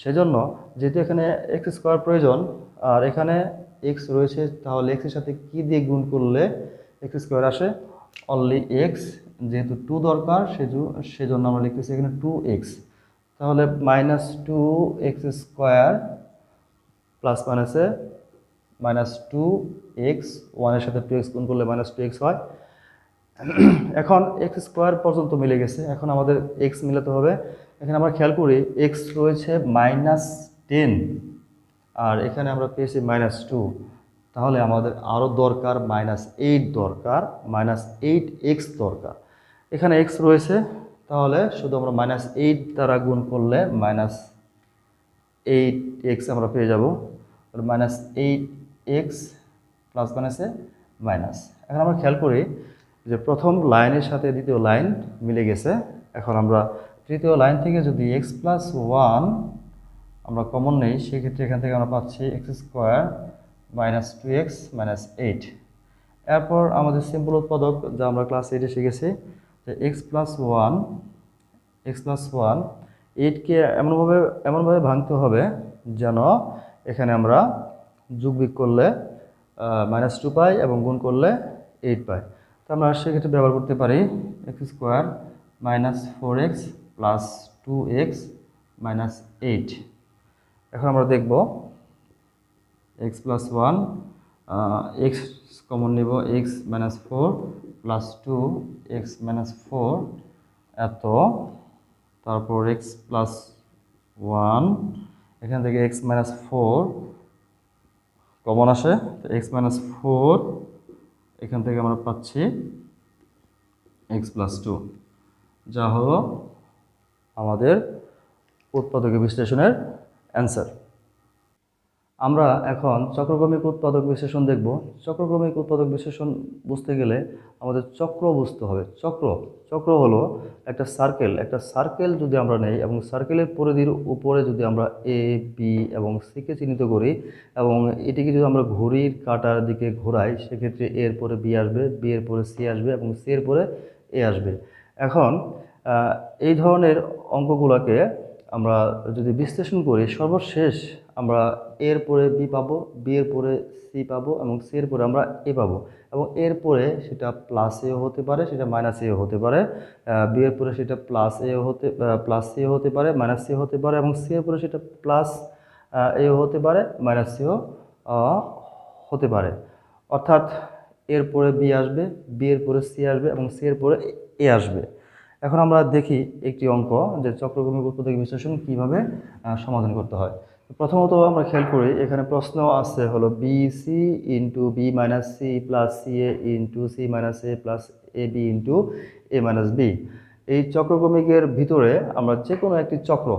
সেজন্য যেহেতু এখানে এক্স স্কোয়ার প্রয়োজন আর এখানে এক্স রয়েছে, তাহলে এক্সের সাথে কি দিয়ে গুণ করলে এক্স স্কোয়ার আসে? অনলি এক্স, যেহেতু 2 দরকার সেজন্য আমরা লিখতেছি এখানে 2x। তাহলে মাইনাস 2x স্কোয়ার প্লাস মাইনাসে মাইনাস 2x, 1-এর সাথে 2x গুণ করলে মাইনাস 2x হয়। এখন এক্স স্কোয়ার পর্যন্ত মিলে গেছে, এখন আমাদের এক্স মিলাতে হবে। এখানে আমরা খেয়াল করি এক্স রয়েছে -10 আর এখানে আমরা পেয়েছি -2, তাহলে আমাদের আরও দরকার -8 দরকার, -8x দরকার। এখানে এক্স রয়েছে, তাহলে শুধু আমরা -8 দ্বারা গুণ করলে -8x আমরা পেয়ে যাব। -8x প্লাস মাইনাসে মাইনাস। এখন আমরা খেয়াল করি যে প্রথম লাইনের সাথে দ্বিতীয় লাইন মিলে গেছে। এখন আমরা তৃতীয় লাইন থেকে যদি x প্লাস 1 আমরা কমন নেই, সেক্ষেত্রে এখান থেকে আমরা পাচ্ছি x square minus 2x minus 8। এরপর আমাদের সিম্পল উৎপাদক যা আমরা ক্লাস 8-এ শিখেছি যে x প্লাস 1 8কে এমনভাবে ভাঙতে হবে যেন এখানে আমরা যোগবিয়োগ করলে -2 পাই এবং গুণ করলে 8 পাই। তো আমরা সেক্ষেত্রে ব্যবহার করতে পারি x square minus 4x plus 2x minus 8। এখন আমরা দেখব x প্লাস 1, x কমন নেব, x minus 4 plus 2x minus 4 এত, তারপর x প্লাস 1, এখান থেকে x মাইনাস 4 কমন আসে, তো x মাইনাস 4 এখান থেকে আমরা পাচ্ছি x প্লাস 2, যা হলো আমাদের উৎপাদক বিশ্লেষণের অ্যান্সার। আমরা এখন চক্রক্রমিক উৎপাদক বিশ্লেষণ দেখব। চক্রক্রমিক উৎপাদক বিশ্লেষণ বুঝতে গেলে আমাদের চক্র বুঝতে হবে। চক্র হলো একটা সার্কেল যদি আমরা নেই এবং সার্কেলের পরিধির উপরে যদি আমরা এ বি এবং সিকে চিহ্নিত করি এবং এটিকে যদি আমরা ঘড়ির কাঁটার দিকে ঘোরাই, সেক্ষেত্রে এর পরে বি আসবে, বি এর পরে সি আসবে এবং সি এর পরে এ আসবে। এখন এই ধরনের অঙ্কগুলোকে আমরা যদি বিশ্লেষণ করি, সর্বশেষ আমরা এর পরে বি পাবো, বি এর পরে সি পাবো এবং সি এর পরে আমরা এ পাবো এবং এর পরে সেটা প্লাস এও হতে পারে, সেটা মাইনাস এও হতে পারে, বি এর পরে সেটা প্লাস সি হতে পারে, মাইনাস সি হতে পারে এবং সি এর পরে সেটা প্লাস এও হতে পারে, মাইনাস সিও হতে পারে। অর্থাৎ এর পরে বি আসবে, বি এর পরে সি আসবে এবং সি এর পরে এ আসবে। এখন আমরা দেখি একটি অঙ্ক যে চক্রক্রমিক উৎপাদক বিশ্লেষণ কিভাবে সমাধান করতে হয়। প্রথমত আমরা খেয়াল করি এখানে প্রশ্ন আছে হলো b C into B minus c plus c a into c minus a plus a b into a minus b. এই চক্রক্রমিকের ভিতরে আমরা যে কোনো একটি চক্র,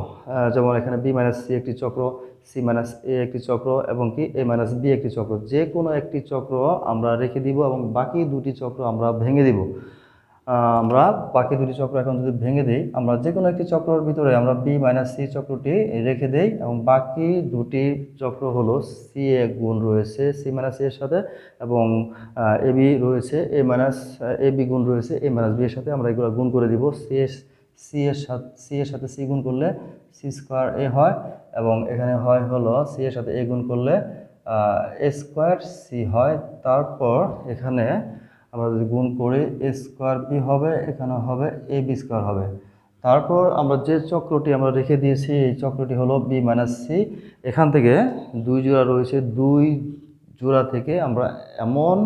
যেমন এখানে বি মাইনাস সি একটি চক্র, সি মাইনাস এ একটি চক্র এবং কি এ মাইনাস বি একটি চক্র, যে কোনো একটি চক্র আমরা রেখে দিব এবং বাকি দুটি চক্র আমরা ভেঙে দিব। আমরা বাকি দুটি চক্র এখন যদি ভেঙে দিই, আমরা যে কোনো একটি চক্রের ভিতরে আমরা বি মাইনাস সি চক্রটি রেখে দেই এবং বাকি দুটি চক্র হলো সি এ গুণ রয়েছে সি মাইনাস এর সাথে এবং এ বি রয়েছে এ মাইনাস এ বি গুণ রয়েছে এ মাইনাস বি এর সাথে, আমরা এগুলো গুণ করে দিব। সি এর সাথে সি গুণ করলে সি স্কোয়ার এ হয় এবং এখানে হয় হলো সি এর সাথে এ গুণ করলে এ স্কোয়ার সি হয়। তারপর এখানে আমরা যদি গুণ করি এ স্কোয়ার বি হবে, এখানে হবে এ বি স্কোয়ার হবে। তারপর আমরা যে চক্রটি আমরা রেখে দিয়েছি এই চক্রটি হলো বি মাইনাস সি। এখান থেকে দুই জোড়া রয়েছে, দুই জোড়া থেকে আমরা এমন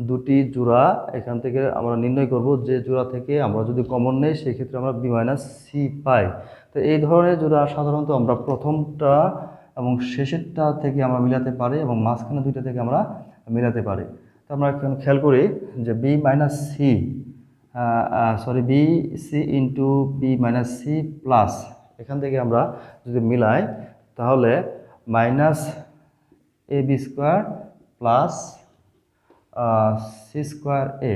দুটি জোড়া এখান থেকে আমরা নির্ণয় করব যে জোড়া থেকে আমরা যদি কমন নেই সেক্ষেত্রে আমরা বি মাইনাস সি পাই। তো এই ধরনের জোড়া সাধারণত আমরা প্রথমটা এবং শেষেরটা থেকে আমরা মিলাতে পারি এবং মাঝখানে দুইটা থেকে আমরা মিলাতে পারি। তো আমরা এখন খেয়াল করি যে b minus c sorry b C into B minus c plus, এখান থেকে আমরা যদি মিলাই তাহলে minus A B square plus c square a,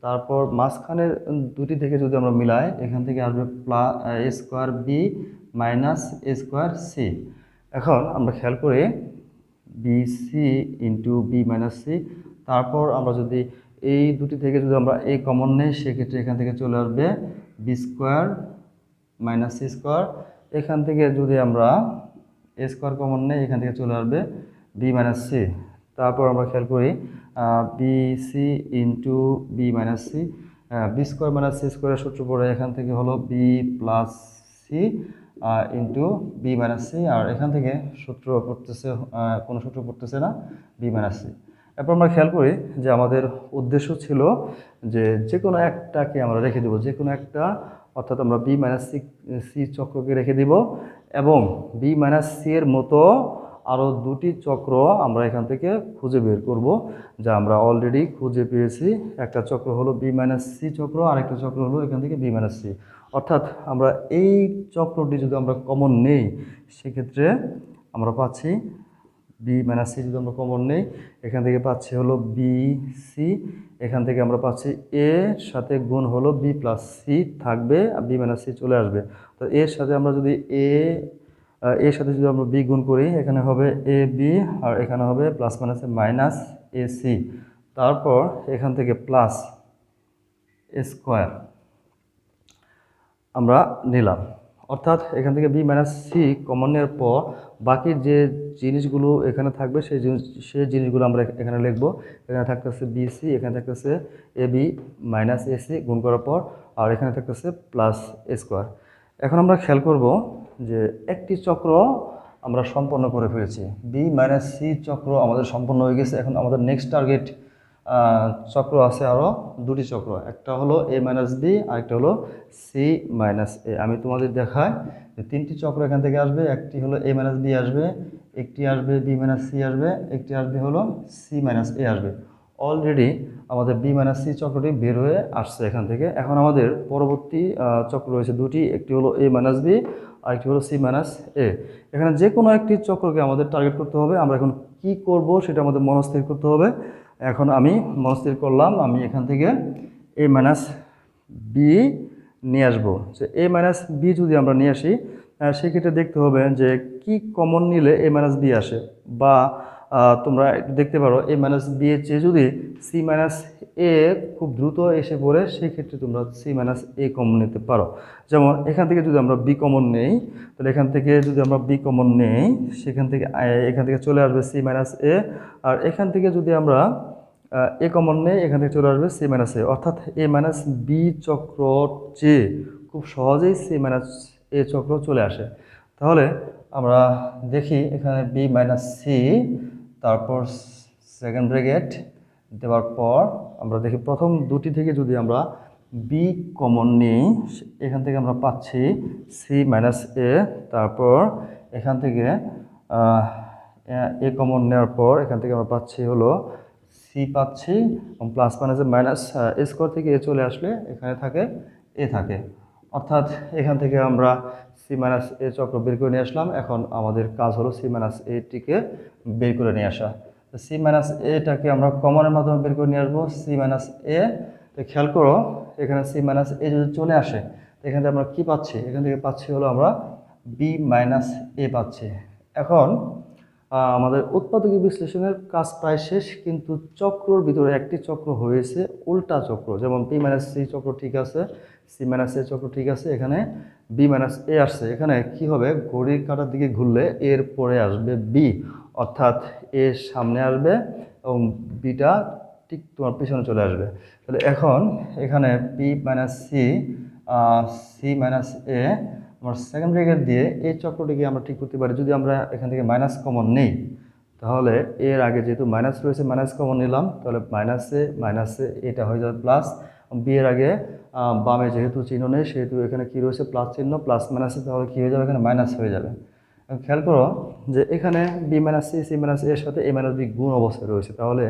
তারপর মাঝখানের দুটি থেকে যদি আমরা মিলাই এখান থেকে আসবে plus A square B minus A square C. এখন আমরা খেয়াল করি B C into B minus C, তারপর আমরা যদি এই দুটি থেকে যদি আমরা এ কমন নেই সেক্ষেত্রে এখান থেকে চলে আসবে B square minus C square, এখান থেকে যদি আমরা এ স্কোয়ার কমন নেই এখান থেকে চলে আসবে বি মাইনাস সি। তারপর আমরা খেয়াল করি B C into B minus c, b square minus c স্কোয়ারের সূত্র পড়ে এখান থেকে হলো b plus c into B minus c, আর এখান থেকে সূত্র পড়তেছে কোনো সূত্র পড়তেছে না, বি মাইনাস সি। এরপর আমরা খেয়াল করি যে আমাদের উদ্দেশ্য ছিল যে কোনো একটাকে আমরা রেখে দেবো, যে কোনো একটা, অর্থাৎ আমরা বি মাইনাস সি চক্রকে রেখে দিব এবং বি মাইনাস সি এর মতো আরও দুটি চক্র আমরা এখান থেকে খুঁজে বের করব, যা আমরা অলরেডি খুঁজে পেয়েছি। একটা চক্র হলো বি মাইনাস সি চক্র, আরেকটা চক্র হলো এখান থেকে বি মাইনাস সি। অর্থাৎ আমরা এই চক্রটি যদি আমরা কমন নেই সেক্ষেত্রে আমরা পাচ্ছি বি মাইনাস সি, যদি আমরা কমন নেই এখান থেকে পাচ্ছি হলো বি সি, এখান থেকে আমরা পাচ্ছি এ সাথে গুণ হলো বি প্লাস সি থাকবে, আর বি মাইনাস সি চলে আসবে। তো এর সাথে আমরা যদি এর সাথে যদি আমরা বি গুণ করি এখানে হবে এ বি, আর এখানে হবে প্লাস মাইনাসে মাইনাস এ সি, তারপর এখান থেকে প্লাস এ স্কোয়ার আমরা নিলাম। অর্থাৎ এখান থেকে বি মাইনাস সি কমন নেওয়ার পর বাকি যে জিনিসগুলো এখানে থাকবে সেই জিনিসগুলো আমরা এখানে লিখবো। এখানে থাকতেছে বি সি, এখানে থাকতেছে A B minus a C গুণ করার পর, আর এখানে থাকতেছে প্লাস এ স্কোয়ার। এখন আমরা খেয়াল করব যে একটি চক্র আমরা সম্পন্ন করে ফেলেছি, বি মাইনাস সি চক্র আমাদের সম্পন্ন হয়ে গেছে। এখন আমাদের নেক্সট টার্গেট চক্র আছে আরও দুটি চক্র, একটা হলো এ মাইনাস বি, আরেকটা হলো সি মাইনাস এ। আমি তোমাদের দেখাই যে তিনটি চক্র এখান থেকে আসবে, একটি হলো এ মাইনাস বি আসবে, একটি আসবে বি মাইনাস সি আসবে, একটি আসবে হলো সি মাইনাস এ আসবে। অলরেডি আমাদের বি মাইনাস সি চক্রটি বের হয়ে আসছে এখান থেকে। এখন আমাদের পরবর্তী চক্র রয়েছে দুটি, একটি হলো এ মাইনাস বি আর একটি হলো সি মাইনাস এ। এখানে যে কোনো একটি চক্রকে আমাদের টার্গেট করতে হবে। আমরা এখন কি করব সেটা আমাদের মনস্থির করতে হবে। এখন আমি মনস্থির করলাম আমি এখান থেকে এ মাইনাস বি নিয়ে আসবো। যে এ মাইনাস বি যদি আমরা নিয়ে আসি সেক্ষেত্রে দেখতে হবে যে কি কমন নিলে এ মাইনাস বি আসে, বা তোমরা দেখতে পারো এ মাইনাস বি এর চেয়ে যদি সি মাইনাস এ খুব দ্রুত এসে পড়ে সেক্ষেত্রে তোমরা সি মাইনাস এ কমন নিতে পারো। যেমন এখান থেকে যদি আমরা বি কমন নেই তাহলে এখান থেকে যদি আমরা বি কমন নেই সেখান থেকে এখান থেকে চলে আসবে সি মাইনাস এ, আর এখান থেকে যদি আমরা এ কমন নেই এখান থেকে চলে আসবে সি মাইনাস এ। অর্থাৎ এ মাইনাস বি চক্র চেয়ে খুব সহজেই সি মাইনাস এ চক্র চলে আসে। তাহলে আমরা দেখি এখানে বি মাইনাস সি, তারপর সেকেন্ড ব্র্যাকেট দেওয়ার পর আমরা দেখি প্রথম দুটি থেকে যদি আমরা বি কমন নিই এখান থেকে আমরা পাচ্ছি সি মাইনাস এ, তারপর এখান থেকে এ কমন নেওয়ার পর এখান থেকে আমরা পাচ্ছি হলো সি পাচ্ছি, প্লাস মাইনাসে মাইনাস এ স্কোয়ার থেকে এ চলে আসলে এখানে থাকে এ থাকে। অর্থাৎ এখান থেকে আমরা সি মাইনাস এ চক্র বের করে নিয়ে আসলাম। এখন আমাদের কাজ হলো সি মাইনাস এটিকে বের করে নিয়ে আসা। সি মাইনাস এটাকে আমরা কমনের মাধ্যমে বের করে নিয়ে আসবো সি মাইনাস এ। তো খেয়াল করো এখানে সি মাইনাস এ যদি চলে আসে এখান থেকে আমরা কী পাচ্ছি, এখান থেকে পাচ্ছি হলো আমরা বি মাইনাস এ পাচ্ছি। এখন আমাদের উৎপাদক বিশ্লেষণের কাজ প্রায় শেষ, কিন্তু চক্রর ভিতরে একটি চক্র হয়েছে উল্টা চক্র। যেমন বি মাইনাস সি চক্র ঠিক আছে, সি মাইনাস এ চক্র ঠিক আছে, এখানে বি মাইনাস এ আসছে। এখানে কি হবে, ঘড়ির কাঁটার দিকে ঘুরলে এর পরে আসবে বি, অর্থাৎ এর সামনে আসবে এবং বিটা ঠিক তোমার পিছনে চলে আসবে। তাহলে এখন এখানে B minus C C minus a আমরা সেকেন্ড ব্র্যাকেট দিয়ে এই চক্রটিকে আমরা ঠিক করতে পারি। যদি আমরা এখান থেকে মাইনাস কমন নেই তাহলে এর আগে যেহেতু মাইনাস রয়েছে মাইনাস কমন নিলাম, তাহলে মাইনাসে এটা হয়ে যাবে প্লাস। বি এর আগে বামে যেহেতু চিহ্ন নেই সেহেতু এখানে কী রয়েছে প্লাস চিহ্ন, প্লাস মাইনাসে তাহলে কী হয়ে যাবে এখানে মাইনাস হয়ে যাবে। খেয়াল করো যে এখানে B minus C C minus এর সাথে এ মাইনাস বি গুণ অবস্থায় রয়েছে, তাহলে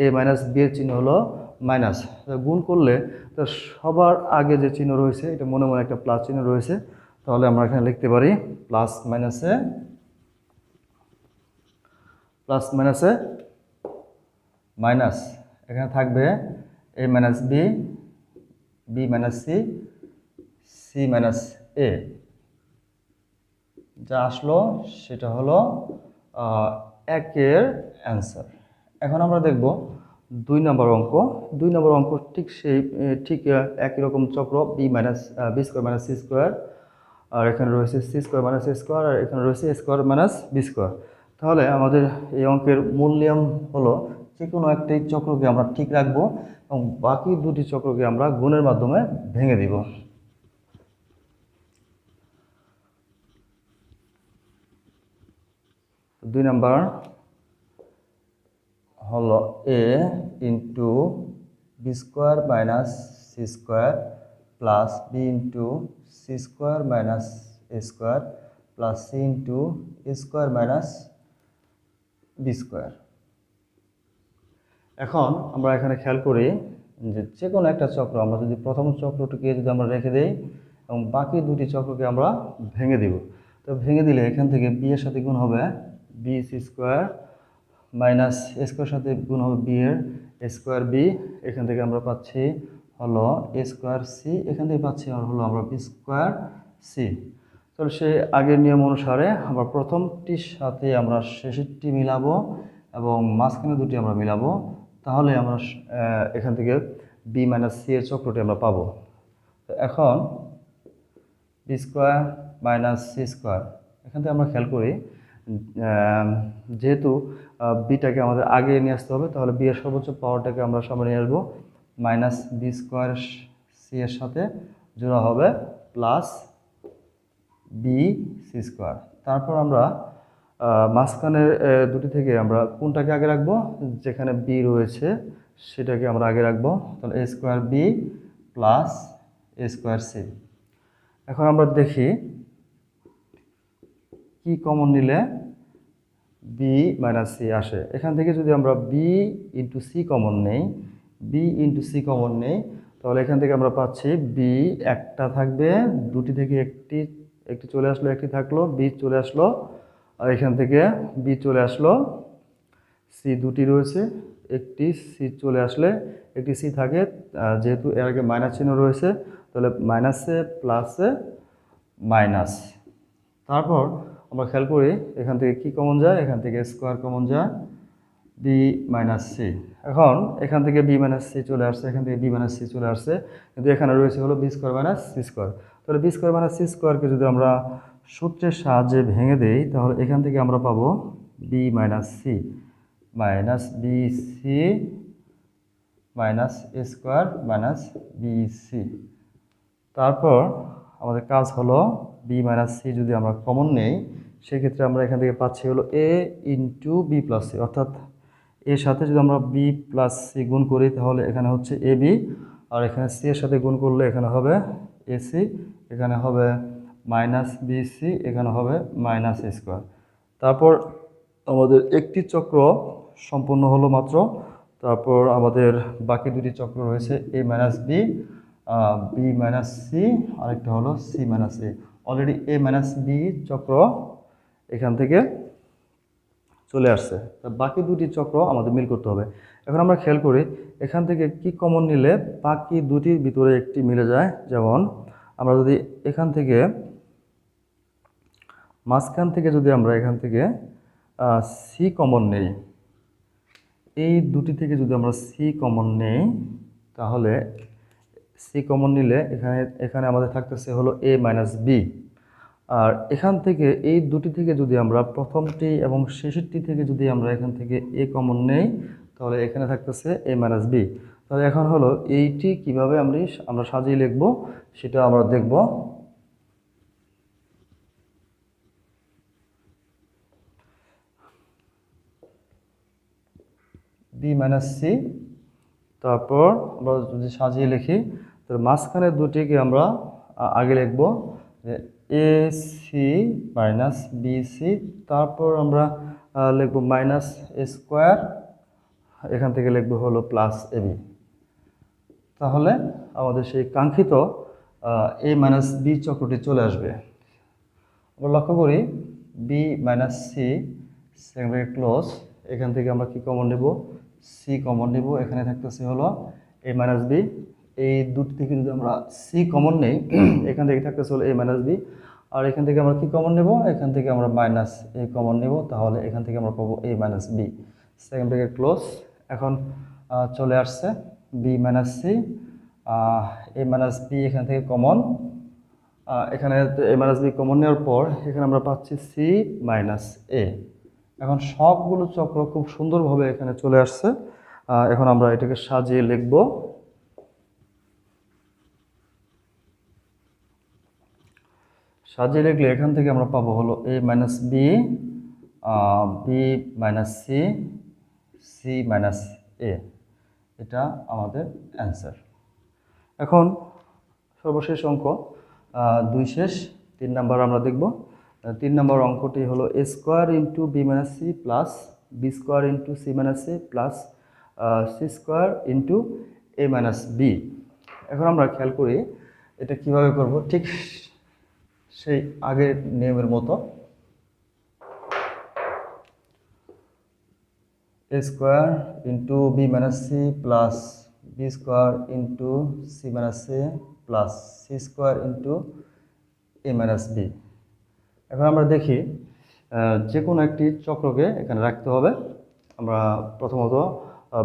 এ মাইনাস বি এর চিহ্ন হলো মাইনাস। গুণ করলে তো সবার আগে যে চিহ্ন রয়েছে এটা মনে মনে একটা প্লাস চিহ্ন রয়েছে, তাহলে আমরা এখানে লিখতে পারি প্লাস মাইনাসে মাইনাস, এখানে থাকবে a minus b, b minus C, C minus a. যা আসলো সেটা হলো একের অ্যান্সার। এখন আমরা দেখব 2 নম্বর অঙ্ক। 2 নম্বর অঙ্ক ঠিক একই রকম চক্র, b square minus C square, আর এখানে রয়েছে সি স্কোয়ার মাইনাস এ স্কোয়ার, আর এখানে রয়েছে a square minus b square. তাহলে আমাদের এই অঙ্কের মূল নিয়ম হলো যে কোনো একটি চক্রকে আমরা ঠিক রাখবো এবং বাকি দুটি চক্রকে আমরা গুণের মাধ্যমে ভেঙে দিব। দুই নাম্বার হলো a into b square minus C square plus B into c square minus A square plus c into a square minus b square. এখন আমরা এখানে খেয়াল করি যে কোনো একটা চক্র আমরা যদি প্রথম চক্রটিকে যদি আমরা রেখে দেই এবং বাকি দুটি চক্রকে আমরা ভেঙে দিব, তো ভেঙে দিলে এখান থেকে বি এর সাথে গুণ হবে বি সি স্কোয়ার মাইনাস এ স্কোয়ার সাথে গুণ হবে বি এর এ স্কোয়ার বি, এখান থেকে আমরা পাচ্ছি হলো এ স্কোয়ার সি, এখান থেকে পাচ্ছি হলো আমরা বি স্কোয়ার সি। তো সেই আগের নিয়ম অনুসারে আমরা প্রথমটির সাথে আমরা শেষেরটি মিলাবো এবং মাঝখানে দুটি আমরা মিলাবো, তাহলে আমরা এখান থেকে বি মাইনাস সি এর চক্রটি আমরা পাবো। তো এখন B square minus C square, এখান থেকে আমরা খেয়াল করি যেহেতু বিটাকে আমাদের আগে নিয়ে আসতে হবে, তাহলে বি এর সর্বোচ্চ পাওয়ারটাকে আমরা সামনে নিয়ে আসবো, মাইনাস বি স্কোয়ার সি এর সাথে জোড়া হবে প্লাস বি সি স্কোয়ার। তারপর আমরা মাঝখানের দুটি থেকে আমরা কোনটাকে আগে রাখবো, যেখানে বি রয়েছে সেটাকে আমরা আগে রাখবো, তাহলে এ square B plus A square C. এখন আমরা দেখি কি কমন নিলে বি মাইনাস সি আসে। এখান থেকে যদি আমরা বি ইন্টু সি কমন নেই, তাহলে এখান থেকে আমরা পাচ্ছি বি একটা থাকবে, দুটি থেকে একটি চলে আসলো, একটি থাকলো, বি চলে আসলো, আর এখান থেকে বি চলে আসলো, সি দুটি রয়েছে, একটি সি চলে আসলে একটি সি থাকে, যেহেতু এর আগে মাইনাস চিহ্ন রয়েছে তাহলে মাইনাসে প্লাসে মাইনাস। তারপর আমরা খেয়াল করি এখান থেকে কি কমন যায়, এখান থেকে স্কোয়ার কমন যায়, বি মাইনাস সি। এখন এখান থেকে বি মাইনাস সি চলে আসছে, এখান থেকে বি মাইনাস সি চলে আসছে, কিন্তু এখানে রয়েছে হলো B square minus C square. তাহলে বি স্কোয়ার মাইনাস সি স্কোয়ারকে যদি আমরা সূত্রের সাহায্যে ভেঙে দেই, তাহলে এখান থেকে আমরা পাবো b minus c minus B c minus এ স্কোয়ার মাইনাস বি সি। তারপর আমাদের কাজ হলো বি মাইনাস সি যদি আমরা কমন নেই, সেক্ষেত্রে আমরা এখান থেকে পাচ্ছি হলো a into B plus C, অর্থাৎ এর সাথে যদি আমরা বি প্লাস সি গুণ করি তাহলে এখানে হচ্ছে এ বি, আর এখানে সি এর সাথে গুণ করলে এখানে হবে এ সি, এখানে হবে মাইনাস বি সি, এখানে হবে মাইনাস এ স্কোয়ার। তারপর আমাদের একটি চক্র সম্পূর্ণ হলো মাত্র, তারপর আমাদের বাকি দুটি চক্র রয়েছে a minus b, b minus c, আরেকটা হলো c minus a. Already a minus b চক্র এখান থেকে চলে আসছে, তা বাকি দুটি চক্র আমাদের মিল করতে হবে। এখন আমরা খেয়াল করি এখান থেকে কি কমন নিলে বাকি দুটির ভিতরে একটি মিলে যায়। যেমন আমরা যদি এখান থেকে মাঝখান থেকে যদি আমরা এখান থেকে সি কমন নেই, এই দুটি থেকে যদি আমরা সি কমন নেই, তাহলে সি কমন নিলে এখানে আমাদের থাকতেছে হলো এ মাইনাস বি, আর এখান থেকে এই দুটি থেকে যদি আমরা প্রথমটি এবং শেষেরটি থেকে যদি আমরা এখান থেকে এ কমন নেই, তাহলে এখানে থাকতেছে এ মাইনাস বি। তাহলে এখন হলো এইটি কিভাবে আমরা সাজিয়ে লিখব সেটা আমরা দেখব। বি মাইনাস সি, তারপর আমরা যদি সাজিয়ে লিখি তাহলে মাঝখানের দুটিকে আমরা আগে লিখব যে A C minus B C, তারপর আমরা লিখব মাইনাস এ স্কোয়ার, এখান থেকে লিখবো হলো প্লাস এ বি। তাহলে আমাদের সেই কাঙ্ক্ষিত এ মাইনাস বি চক্রটি চলে আসবে। আমরা লক্ষ্য করি B minus C second close, এখান থেকে আমরা কি কমন নেব, সি কমন নেব, এখানে থাকতেছে হলো এ মাইনাস বি। এই দুটি থেকে যদি আমরা সি কমন নেই, এখান থেকে থাকতেছে হলো এ মাইনাস বি, আর এখান থেকে আমরা কি কমন নেব, এখান থেকে আমরা মাইনাস এ কমন নেব, তাহলে এখান থেকে আমরা পাবো a minus b second bracket close. এখন চলে আসছে b minus c, a minus b এখান থেকে কমন, এখানে এ মাইনাস বি কমন নেওয়ার পর এখানে আমরা পাচ্ছি সি মাইনাস এ। এখন সবগুলো চক্র খুব সুন্দরভাবে এখানে চলে আসছে। এখন আমরা এটাকে সাজিয়ে লিখব। সাজিয়ে লিখলে এখান থেকে আমরা পাবো হলো a minus b, b minus C, C minus a. এটা আমাদের অ্যান্সার। এখন সর্বশেষ অঙ্ক 2 শেষ, 3 নাম্বার আমরা দেখব। 3 নম্বর অঙ্কটি হলো a square into B minus c plus b square into c minus a plus c square into a minus b. এখন আমরা খেয়াল করি এটা কিভাবে করব, ঠিক সেই আগের নিয়মের মতো। A square into B minus c plus b square into c minus a plus c square into a minus b. এখন আমরা দেখি যে কোনো একটি চক্রকে এখানে রাখতে হবে। আমরা প্রথমত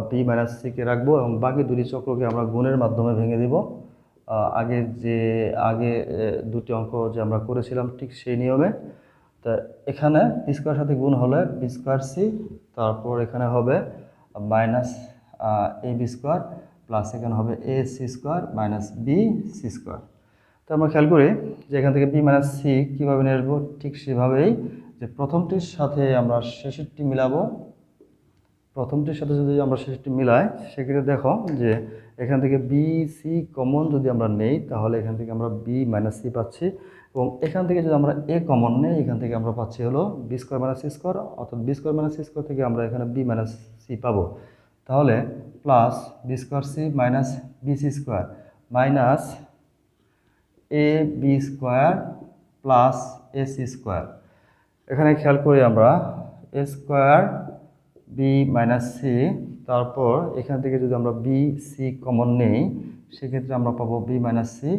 বি মাইনাস সিকে রাখবো এবং বাকি দুটি চক্রকে আমরা গুণের মাধ্যমে ভেঙে দিব। আগে দুটি অঙ্ক যে আমরা করেছিলাম ঠিক সেই নিয়মে। তা এখানে বি স্কোয়ার সাথে গুণ হলে বি স্কোয়ার সি, তারপর এখানে হবে minus A B square plus এখানে হবে A C square minus B C square. তো আমরা খেয়াল করি যে এখান থেকে বি মাইনাস সি কীভাবে নিয়ে আসবো, ঠিক সেভাবেই যে প্রথমটির সাথে আমরা শেষেরটি মিলাবো। প্রথমটির সাথে যদি আমরা শেষেরটি মিলাই, সেক্ষেত্রে দেখো যে এখান থেকে বি সি কমন যদি আমরা নেই, তাহলে এখান থেকে আমরা বি মাইনাস সি পাচ্ছি, এবং এখান থেকে যদি আমরা এ কমন নেই, এখান থেকে আমরা পাচ্ছি হলো B square minus C square, অর্থাৎ b square minus C square থেকে আমরা এখানে বি মাইনাস সি পাবো। তাহলে plus b square c minus B C square minus A B square plus a C square. এখানে খেয়াল করি আমরা a square B minus C, তারপর এখান থেকে যদি আমরা বি সি কমন নেই, সেক্ষেত্রে আমরা পাবো বি মাইনাস সি,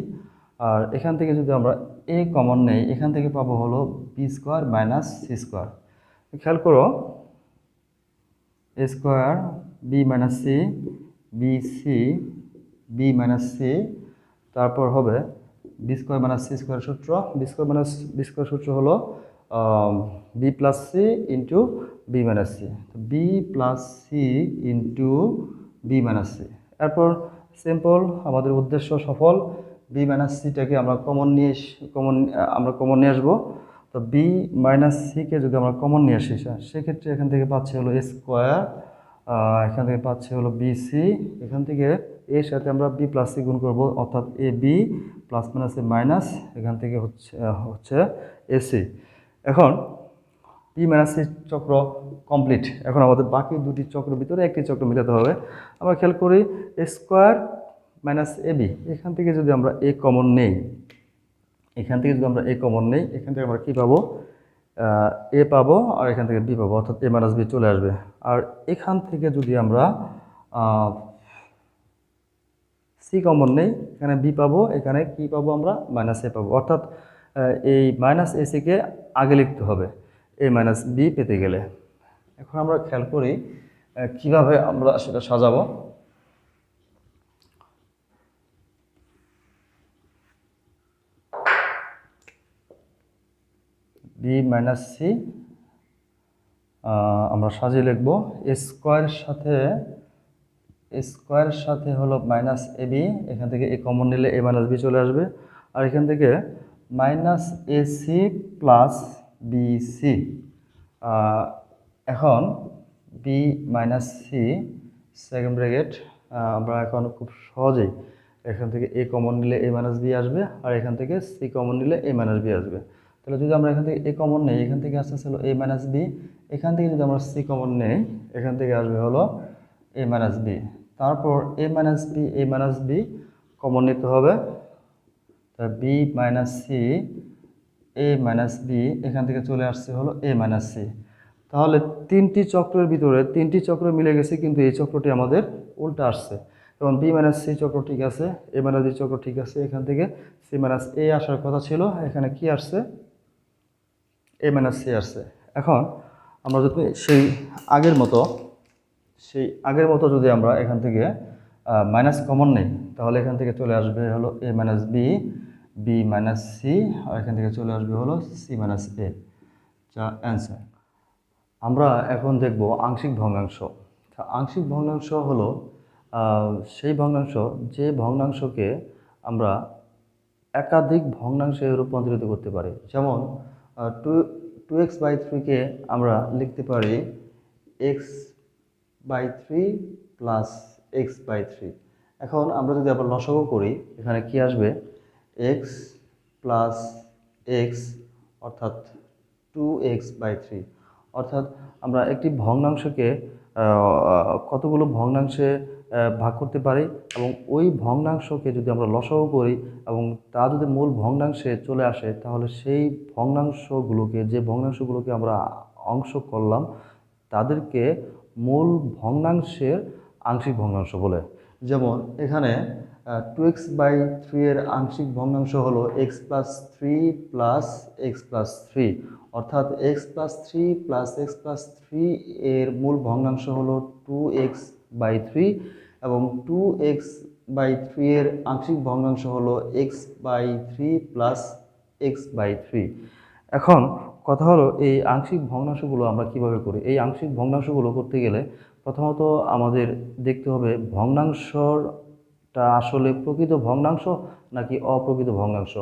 আর এখান থেকে যদি আমরা এ কমন নেই, এখান থেকে পাবো হলো B square minus C square. খেয়াল করো a square B minus c b c b minus C, তারপর হবে b square minus C square সূত্র। B square minus b square সূত্র হলো b plus c into B minus c, b plus c into B minus c. এরপর simple, আমাদের উদ্দেশ্য সফল। B minus সিটাকে আমরা কমন নিয়ে আসবো। তো বি মাইনাস সিকে যদি আমরা কমন নিয়ে আসি, সেক্ষেত্রে এখান থেকে পাচ্ছি হলো এ স্কোয়ার, এখান থেকে পাচ্ছি হলো বি সি, এখান থেকে এর সাথে আমরা বি প্লাস সি গুণ করবো, অর্থাৎ A B plus minus A minus, এখান থেকে হচ্ছে এসি। এখন বি মাইনাস সি চক্র কমপ্লিট। এখন আমাদের বাকি দুটি চক্রের ভিতরে একটি চক্র মিলাতে হবে। আমরা খেয়াল করি এ স্কোয়ার মাইনাস এ বি, এখান থেকে যদি আমরা এ কমন নেই, এখান থেকে আমরা কী পাবো, এ পাবো, আর এখান থেকে বি পাবো, অর্থাৎ এ মাইনাস বি চলে আসবে। আর এখান থেকে যদি আমরা সি কমন নেই, এখানে বি পাবো, এখানে কি পাবো আমরা মাইনাস এ পাবো, অর্থাৎ এই মাইনাস এ সিকে আগে লিখতে হবে এ মাইনাস বি পেতে গেলে। এখন আমরা খেয়াল করি কিভাবে আমরা সেটা সাজাবো। বি মাইনাস সি আমরা সাজিয়ে লিখবো এ স্কোয়ারের সাথে হলো মাইনাস এ বি, এখান থেকে এ কমন নিলে এ মাইনাস বি চলে আসবে, আর এখান থেকে minus a c plus b c. এখন b minus C second bracket আমরা এখন খুব সহজেই এখান থেকে এ কমন নিলে এ মাইনাস বি আসবে, আর এখান থেকে সি কমন নিলে এ মাইনাস বি আসবে। তাহলে যদি আমরা এখান থেকে এ কমন নেই, এখান থেকে আসতে হলো এ মাইনাস বি, এখান থেকে যদি আমরা সি কমন নেই, এখান থেকে আসবে হলো এ মাইনাস বি। তারপর এ মাইনাস বি কমন নিতে হবে, B minus c a minus b, এখান থেকে চলে আসছে হলো এ মাইনাস সি। তাহলে তিনটি চক্রের ভিতরে তিনটি চক্র মিলে গেছে, কিন্তু এই চক্রটি আমাদের উল্টা আসছে। যেমন বি মাইনাস সি চক্র ঠিক আছে, এ মাইনাস বি চক্র ঠিক আছে, এখান থেকে সি মাইনাস এ আসার কথা ছিল, এখানে কি আসছে এ মাইনাস সি আসছে। এখন আমরা যদি আগের মতো যদি আমরা এখান থেকে মাইনাস কমন নেই, তাহলে এখান থেকে চলে আসবে হলো a minus b, b minus c, আর এখান থেকে চলে আসবে হলো সি মাইনাস এ, যা অ্যান্সার। আমরা এখন দেখব আংশিক ভগ্নাংশ। আংশিক ভগ্নাংশ হলো সেই ভগ্নাংশ যে ভগ্নাংশকে আমরা একাধিক ভগ্নাংশে রূপান্তরিত করতে পারি। যেমন 2x/3 আমরা লিখতে পারি x/3 প্লাস x/3। এখন আমরা যদি আবার লসাগু করি, এখানে কি আসবে x প্লাস x অর্থাৎ 2x/3। অর্থাৎ আমরা একটি ভগ্নাংশকে কতগুলো ভগ্নাংশে ভাগ করতে পারি, এবং ওই ভগ্নাংশকে যদি আমরা লসাগু করি এবং তা যদি মূল ভগ্নাংশে চলে আসে, তাহলে সেই যে ভগ্নাংশগুলোকে আমরা অংশ করলাম তাদেরকে মূল ভগ্নাংশের আংশিক ভগ্নাংশ বলে। যেমন এখানে 2x/3 এর আংশিক ভগ্নাংশ হলো x plus 3 plus x plus 3, অর্থাৎ x plus 3 plus x plus 3 এর মূল ভগ্নাংশ হলো 2x/3, এবং 2x/3 এর আংশিক ভগ্নাংশ হলো x/3 প্লাস x/3। এখন কথা হলো এই আংশিক ভগ্নাংশগুলো আমরা কিভাবে করি। এই আংশিক ভগ্নাংশগুলো করতে গেলে প্রথমত আমাদের দেখতে হবে ভগ্নাংশটা আসলে প্রকৃত ভগ্নাংশ নাকি অপ্রকৃত ভগ্নাংশ।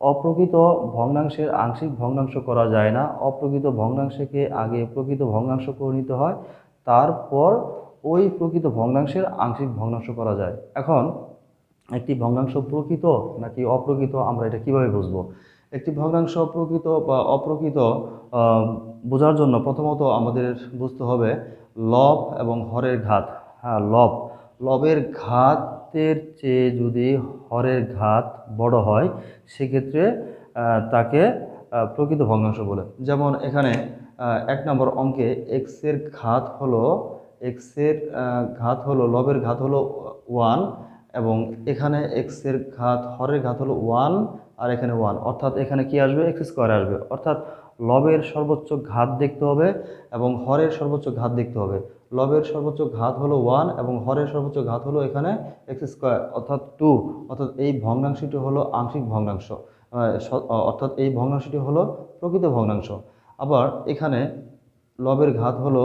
অপ্রকৃত ভগ্নাংশের আংশিক ভগ্নাংশ করা যায় না, অপ্রকৃত ভগ্নাংশকে আগে প্রকৃত ভগ্নাংশ করে নিতে হয়, তারপর ওই প্রকৃত ভগ্নাংশের আংশিক ভগ্নাংশ করা যায়। এখন একটি ভগ্নাংশ প্রকৃত নাকি অপ্রকৃত আমরা এটা কিভাবে বুঝবো। একটি ভগ্নাংশ প্রকৃত বা অপ্রকৃত বোঝার জন্য প্রথমত আমাদের বুঝতে হবে লব এবং হরের ঘাত। হ্যাঁ, লবের ঘাতের চেয়ে যদি হরের ঘাত বড় হয়, সেক্ষেত্রে তাকে প্রকৃত ভগ্নাংশ বলে। যেমন এখানে 1 নম্বর অঙ্কে এক্সের ঘাত হলো লবের ঘাত হলো 1, এবং এখানে এক্সের ঘাত হরের ঘাত হলো 1, আর এখানে 1, অর্থাৎ এখানে কি আসবে এক্স স্কোয়ার আসবে। অর্থাৎ লবের সর্বোচ্চ ঘাত দেখতে হবে এবং হরের সর্বোচ্চ ঘাত দেখতে হবে। লবের সর্বোচ্চ ঘাত হলো 1 এবং হরের সর্বোচ্চ ঘাত হলো এখানে এক্স স্কোয়ার অর্থাৎ 2, অর্থাৎ এই ভগ্নাংশটি হলো আংশিক ভগ্নাংশ, অর্থাৎ এই ভগ্নাংশটি হলো প্রকৃত ভগ্নাংশ। আবার এখানে লবের ঘাত হলো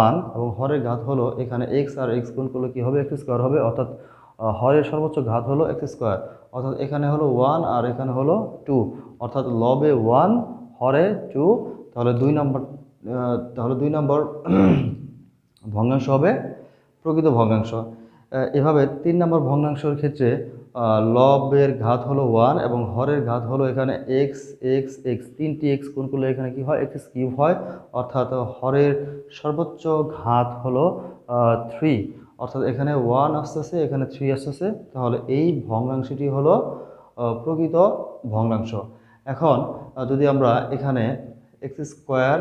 1 এবং হরের ঘাত হলো এখানে এক্স, আর এক্স গুণ করলে কি হবে এক্স স্কোয়ার হবে, অর্থাৎ হরের সর্বোচ্চ ঘাত হলো এক্স স্কোয়ার, অর্থাৎ এখানে হলো 1 আর এখানে হলো 2, অর্থাৎ লবে 1 হরে 2, তাহলে 2 নম্বর ভগ্নাংশ হবে প্রকৃত ভগ্নাংশ। এভাবে 3 নম্বর ভগ্নাংশের ক্ষেত্রে লবের ঘাত হলো 1 এবং হরের ঘাত হলো এখানে এক্স এক্স এক্স, 3টি এক্স গুণ করলে এখানে কি হয় এক্স কিউব হয়, অর্থাৎ হরের সর্বোচ্চ ঘাত হলো 3, অর্থাৎ এখানে 1 আসতেছে এখানে 3 আসতেছে, তাহলে এই ভগ্নাংশটি হলো প্রকৃত ভগ্নাংশ। এখন যদি আমরা এখানে এক্স স্কোয়ার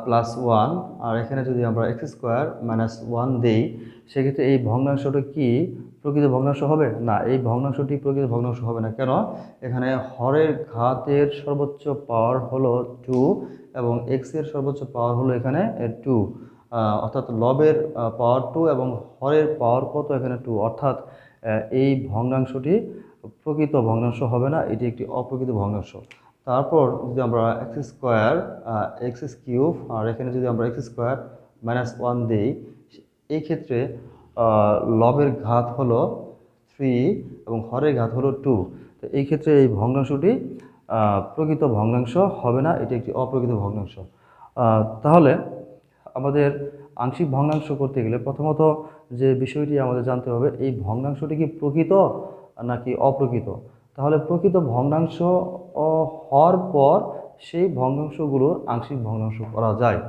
প্লাস 1 আর এখানে যদি আমরা এক্স স্কোয়ার মাইনাস 1 দিই, সেক্ষেত্রে এই ভগ্নাংশটা কি প্রকৃত ভগ্নাংশ হবে না, এই ভগ্নাংশটি প্রকৃত ভগ্নাংশ হবে না। কেন? এখানে হরের ঘাতের সর্বোচ্চ পাওয়ার হলো 2 এবং এক্স এর সর্বোচ্চ পাওয়ার হলো এখানে 2, অর্থাৎ লবের পাওয়ার 2 এবং হরের পাওয়ার কত এখানে 2, অর্থাৎ এই ভগ্নাংশটি প্রকৃত ভগ্নাংশ হবে না, এটি একটি অপ্রকৃত ভগ্নাংশ। তারপর যদি আমরা এক্স স্কোয়ার এক্স কিউব আর এখানে যদি আমরা এক্স স্কোয়ার মাইনাস 1 দিই, এই ক্ষেত্রে লবের ঘাত হলো 3 এবং হরের ঘাত হলো 2, তো এই ক্ষেত্রে এই ভগ্নাংশটি প্রকৃত ভগ্নাংশ হবে না, এটি একটি অপ্রকৃত ভগ্নাংশ। তাহলে আমাদের আংশিক ভগ্নাংশ করতে গেলে প্রথমত যে বিষয়টি আমাদের জানতে হবে, এই ভগ্নাংশটি কি প্রকৃত নাকি অপ্রকৃত। তাহলে প্রকৃত ভগ্নাংশ হওয়ার পর সেই ভগ্নাংশগুলোর আংশিক ভগ্নাংশ করা যায়।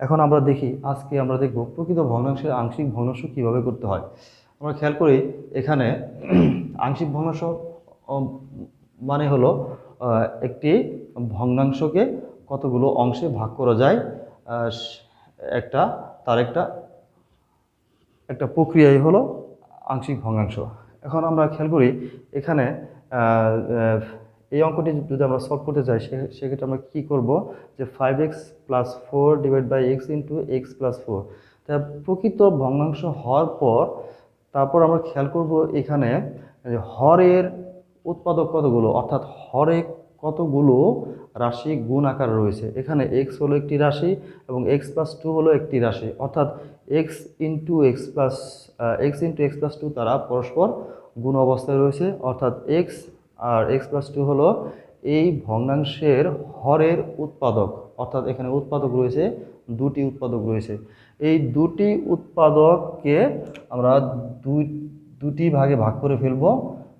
এখন আমরা দেখি, আজকে আমরা দেখব প্রকৃত ভগ্নাংশের আংশিক ভগ্নাংশ কিভাবে করতে হয়। আমরা খেয়াল করি এখানে আংশিক ভগ্নাংশ মানে হলো একটি ভগ্নাংশকে কতগুলো অংশে ভাগ করা যায়, তার একটা প্রক্রিয়াই হলো আংশিক ভগ্নাংশ। এখন আমরা খেয়াল করি এখানে এই অঙ্কটি যদি আমরা সলভ করতে চাই সেক্ষেত্রে আমরা কী করব, যে 5x + 4 divide by x into x + 4। তা প্রকৃত ভগ্নাংশ হওয়ার পর তারপর আমরা খেয়াল করব এখানে হরের উৎপাদক কতগুলো, অর্থাৎ হরে কতগুলো রাশি গুণ আকার রয়েছে। এখানে x হলো একটি রাশি এবং x + 2 হলো একটি রাশি, অর্থাৎ x ইন্টু x + 2 তারা পরস্পর গুণ অবস্থায় রয়েছে, অর্থাৎ x আর x + 2 হলো এই ভগ্নাংশের হরের উৎপাদক। অর্থাৎ এখানে উৎপাদক রয়েছে, দুটি উৎপাদক রয়েছে। এই দুটি উৎপাদককে আমরা দুটি ভাগে ভাগ করে ফেলবো,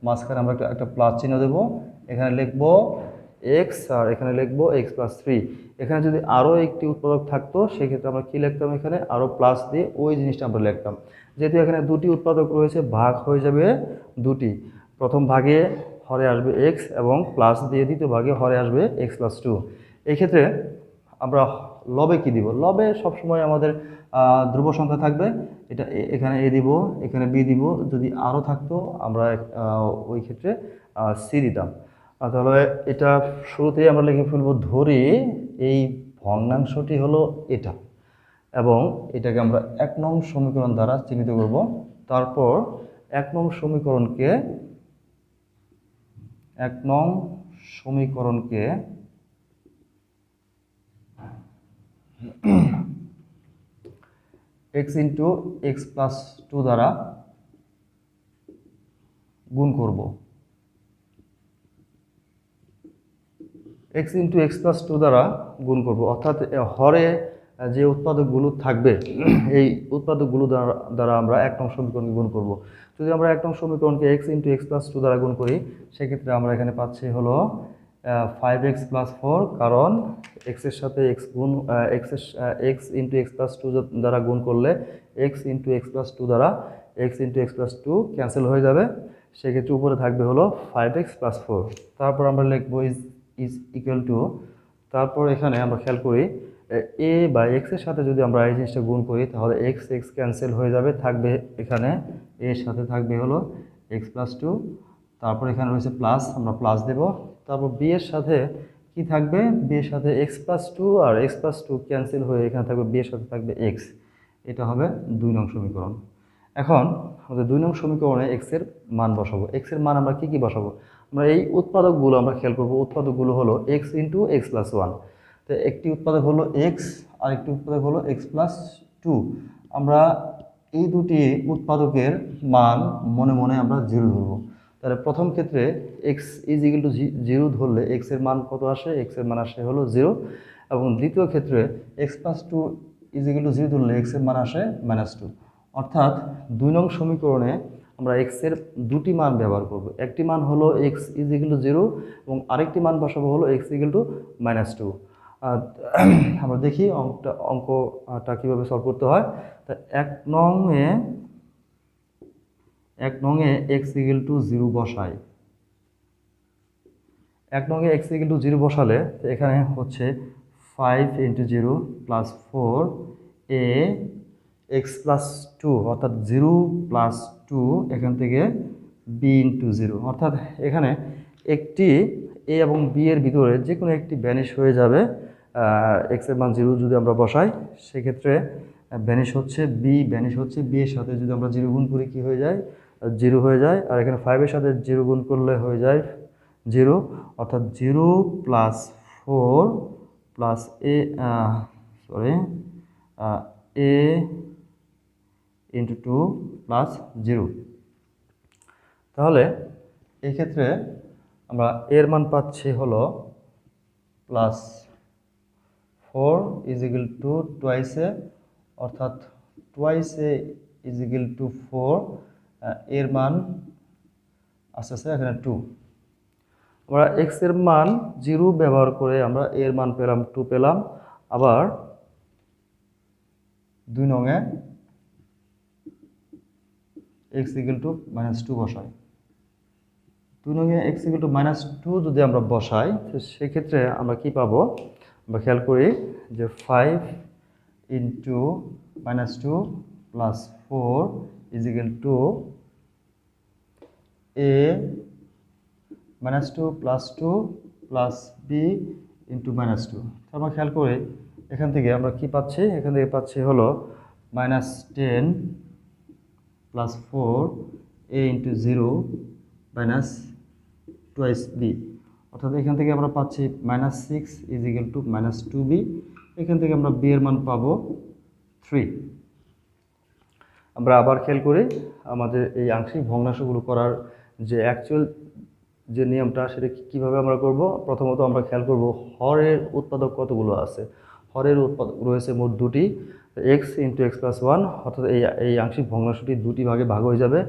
মাঝখানে আমরা একটা প্লাস চিহ্ন দেব, এখানে লিখব x আর এখানে লিখব x + 3। এখানে যদি আরও একটি উৎপাদক থাকতো সেক্ষেত্রে আমরা কী লিখতাম, এখানে আরও প্লাস দিয়ে ওই জিনিসটা আমরা লিখতাম। যেহেতু এখানে দুটি উৎপাদক রয়েছে, ভাগ হয়ে যাবে দুটি, প্রথম ভাগে হরে আসবে x এবং প্লাস দিয়ে দ্বিতীয় ভাগে হরে আসবে x + 2। এই ক্ষেত্রে আমরা লবে কি দিব, লবে সবসময় আমাদের ধ্রুব সংখ্যা থাকবে, এটা এখানে a দিব, এখানে b দিব, যদি আরও থাকতো আমরা ওই ক্ষেত্রে c দিতাম। তাহলে এটা শুরুতেই আমরা লিখে ফেলবো, ধরি এই ভগ্নাংশটি হলো এটা এবং এটাকে আমরা 1 নং সমীকরণ দ্বারা চিহ্নিত করব। তারপর 1 নং সমীকরণকে x ইন্টু x + 2 দ্বারা গুণ করব। x ইন্টু x + 2 দ্বারা গুণ করব, অর্থাৎ হরে যে উৎপাদকগুলো থাকবে এই উৎপাদকগুলো দ্বারা আমরা 1 নং সমীকরণকে গুণ করব। যদি আমরা 1 নং সমীকরণকে x ইন্টু x + 2 দ্বারা গুণ করি সেক্ষেত্রে আমরা এখানে পাচ্ছি হলো 5x + 4, কারণ x এর সাথে x ইন্টু x + 2 দ্বারা গুণ করলে x ইন্টু x + 2 দ্বারা x ইন্টু x + 2 ক্যান্সেল হয়ে যাবে, সেক্ষেত্রে উপরে থাকবে হলো 5x + 4। তারপর আমরা লিখব ইজ ইকুয়াল টু, তারপর এখানে আমরা খেয়াল করি a বা x এর সাথে যদি আমরা এই জিনিসটা গুণ করি তাহলে x ক্যান্সেল হয়ে যাবে, থাকবে এখানে a এর সাথে থাকবে হলো x + 2, তারপর এখানে রয়েছে প্লাস, আমরা প্লাস দেব। তারপর b এর সাথে কি থাকবে, b এর সাথে x + 2 আর x + 2 ক্যান্সেল হয়ে এখানে থাকবে b এর সাথে থাকবে x। এটা হবে 2 নং সমীকরণ। এখন আমাদের 2 নং সমীকরণে x এর মান বসাবো। x এর মান আমরা কি বসাবো, আমরা এই উৎপাদকগুলো আমরা খেয়াল করব, উৎপাদকগুলো হলো x ইন্টু x + 1। তো একটি উৎপাদক হলো x আর একটি উৎপাদক হলো x + 2। আমরা এই দুটি উৎপাদকের মান মনে মনে আমরা 0 ধরবো। তাহলে প্রথম ক্ষেত্রে x = 0 ধরলে x এর মান কত আসে, x এর মান আসে হলো 0, এবং দ্বিতীয় ক্ষেত্রে x + 2 = 0 ধরলে x এর মান আসে -2। অর্থাৎ 2 নং সমীকরণে আমরা x এর দুটি মান ব্যবহার করব। একটি মান হলো x = 0 এবং আরেকটি মান বসাবো হলো x = -2। আমরা দেখি অঙ্কটা কীভাবে সলভ করতে হয়। তা 1 নংয়ে x = 0 বসাই। 1 নংয়ে x = 0 বসালে এখানে হচ্ছে 5 × 0 + 4a x + 2, অর্থাৎ 0 + 2, এখান থেকে b × 0, অর্থাৎ এখানে একটি a এবং b এর ভিতরে যে কোনো একটি ভ্যানিশ হয়ে যাবে। x এর মান 0 যদি আমরা বসাই সেক্ষেত্রে ভ্যানিশ হচ্ছে b এর সাথে যদি আমরা 0 গুণ করি কি হয়ে যায়, 0 হয়ে যায়। আর এখানে 5 এর সাথে 0 গুণ করলে হয়ে যায় 0, অর্থাৎ 0 + 4 + a × 2 + 0। তাহলে এই ক্ষেত্রে আমরা এর মান পাচ্ছি হলো +4 = 2 a অর্থাৎ twice A is equal two 4, এর মান আস্তে আস্তে এখানে 2। আমরা এক্স এর মান 0 ব্যবহার করে আমরা এর মান পেলাম 2 পেলাম। আবার 2 নঙে এক্স ইকুয়াল টু -2 বসাই। 2 নঙে এক্স ইকুয়াল টু -2 যদি আমরা বসাই, তো সেক্ষেত্রে আমরা কি পাবো? আমরা খেয়াল করি যে 5 into -2 plus 4 is equal to A -2 plus 2 plus B into -2। আমরা খেয়াল করি এখান থেকে আমরা কি পাচ্ছি? এখান থেকে পাচ্ছি হলো -10 প্লাস 4 এ ইন্টু 0 মাইনাস টুয়াইস বি। অর্থাৎ এখান থেকে আমরা পাচ্ছি -6 ইজ ইকুয়াল টু -2b। এখান থেকে আমরা বি এর মান পাবো 3। আমরা আবার খেয়াল করি আমাদের এই আংশিক ভগ্নাংশগুলো করার যে অ্যাকচুয়াল যে নিয়মটা, সেটা কীভাবে আমরা করব। প্রথমত আমরা খেয়াল করব হরের উৎপাদক কতগুলো আছে। হরের উৎপাদক রয়েছে মোট 2টি, এক্স ইন্টু এক্স প্লাস 1। অর্থাৎ এই আংশিক ভগ্নাংশটি 2টি ভাগে ভাগ হয়ে যাবে।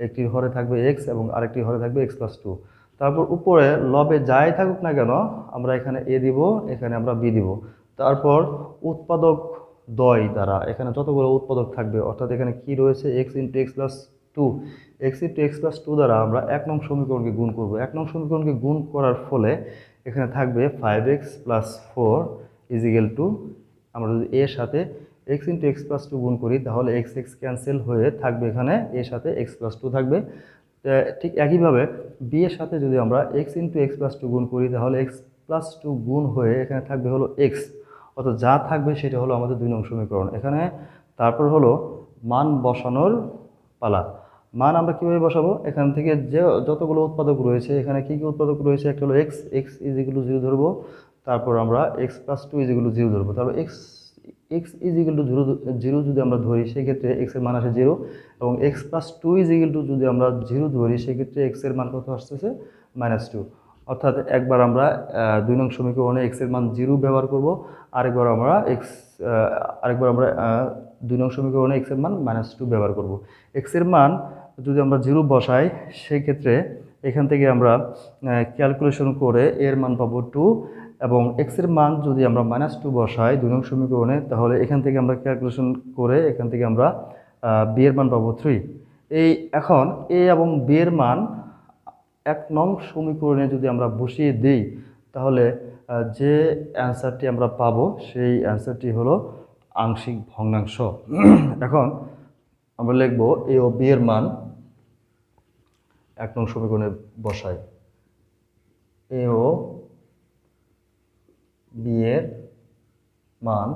একটির হরে থাকবে এক্স এবং আরেকটি হরে থাকবে এক্স প্লাস 2। তারপর উপরে লবে যাই থাকুক না কেন আমরা এখানে এ দিব, এখানে আমরা বি দিব। তারপর উৎপাদক দ্বয় দ্বারা এখানে যতগুলো উৎপাদক থাকবে, অর্থাৎ এখানে কি রয়েছে x into x plus 2, x into x plus 2 দ্বারা আমরা 1 নং সমীকরণকে গুণ করব। 1 নং সমীকরণকে গুণ করার ফলে এখানে থাকবে 5x plus 4 is equal two, আমরা যদি এর সাথে x ইন্টু এক্স প্লাস 2 গুণ করি তাহলে x x ক্যান্সেল হয়ে থাকবে এখানে এর সাথে x প্লাস 2 থাকবে। ঠিক একইভাবে বি এর সাথে যদি আমরা x ইন্টু এক্স প্লাস 2 গুণ করি তাহলে x প্লাস 2 গুণ হয়ে এখানে থাকবে হলো x। অর্থাৎ যা থাকবে সেটা হলো আমাদের 2 নং সমীকরণ। এখানে তারপর হলো মান বসানোর পালা। মান আমরা কীভাবে বসাবো? এখান থেকে যে যতগুলো উৎপাদক রয়েছে, এখানে কী কী উৎপাদক রয়েছে? একটা হলো x, x is equal two 0 ধরবো। তারপর আমরা x plus 2 is equal two 0 ধরবো। তারপর এক্স ইজ ইকুয়াল টু 0 যদি আমরা ধরি সেক্ষেত্রে এক্সের মান আসে 0, এবং x plus 2 is equal two যদি আমরা 0 ধরি সেক্ষেত্রে এক্সের মান কত আসতেছে? -2। অর্থাৎ একবার আমরা 2 নং সমীকরণে এক্সের মান 0 ব্যবহার করব, আরেকবার আমরা 2 নং সমীকরণে এক্সের মান -2 ব্যবহার করব। এক্সের মান যদি আমরা 0 বসাই সেই ক্ষেত্রে এখান থেকে আমরা ক্যালকুলেশন করে এর মান পাবো 2, এবং এক্সের মান যদি আমরা -2 বসাই 2 নং সমীকরণে তাহলে এখান থেকে আমরা ক্যালকুলেশন করে এখান থেকে আমরা বি এর মান পাবো 3। এখন এ এবং বি এর মান 1 নং সমীকরণে যদি আমরা বসিয়ে দিই তাহলে যে অ্যান্সারটি আমরা পাবো সেই অ্যান্সারটি হলো আংশিক ভগ্নাংশ। এখন আমরা লিখব এ ও বি এর মান 1 নং সমীকরণে বসাই। এ ও বি এর মান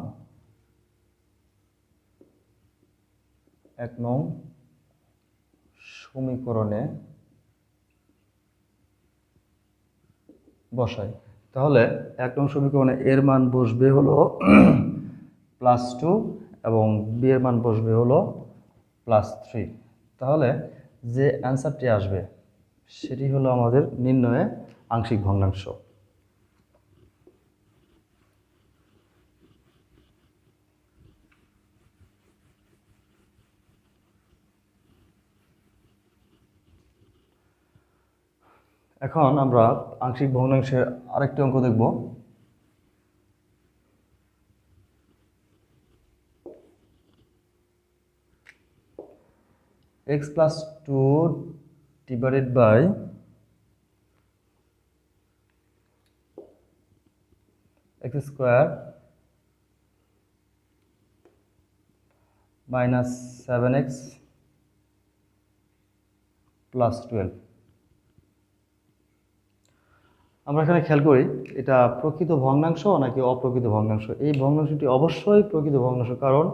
1 নং সমীকরণে বসাই। তাহলে 1 নং সমীকরণে এর মান বসবে হলো +2 এবং বি এর মান বসবে হলো +3। তাহলে যে অ্যান্সারটি আসবে সেটি হলো আমাদের নির্ণয়ে আংশিক ভগ্নাংশ। এখন আমরা আংশিক ভগ্নাংশের আরেকটি অঙ্ক দেখব। x plus 2 divided by x square minus 7x plus 12। আমরা এখানে খেয়াল করি এটা প্রকৃত ভগ্নাংশ নাকি অপ্রকৃত ভগ্নাংশ। এই ভগ্নাংশটি অবশ্যই প্রকৃত ভগ্নাংশ, কারণ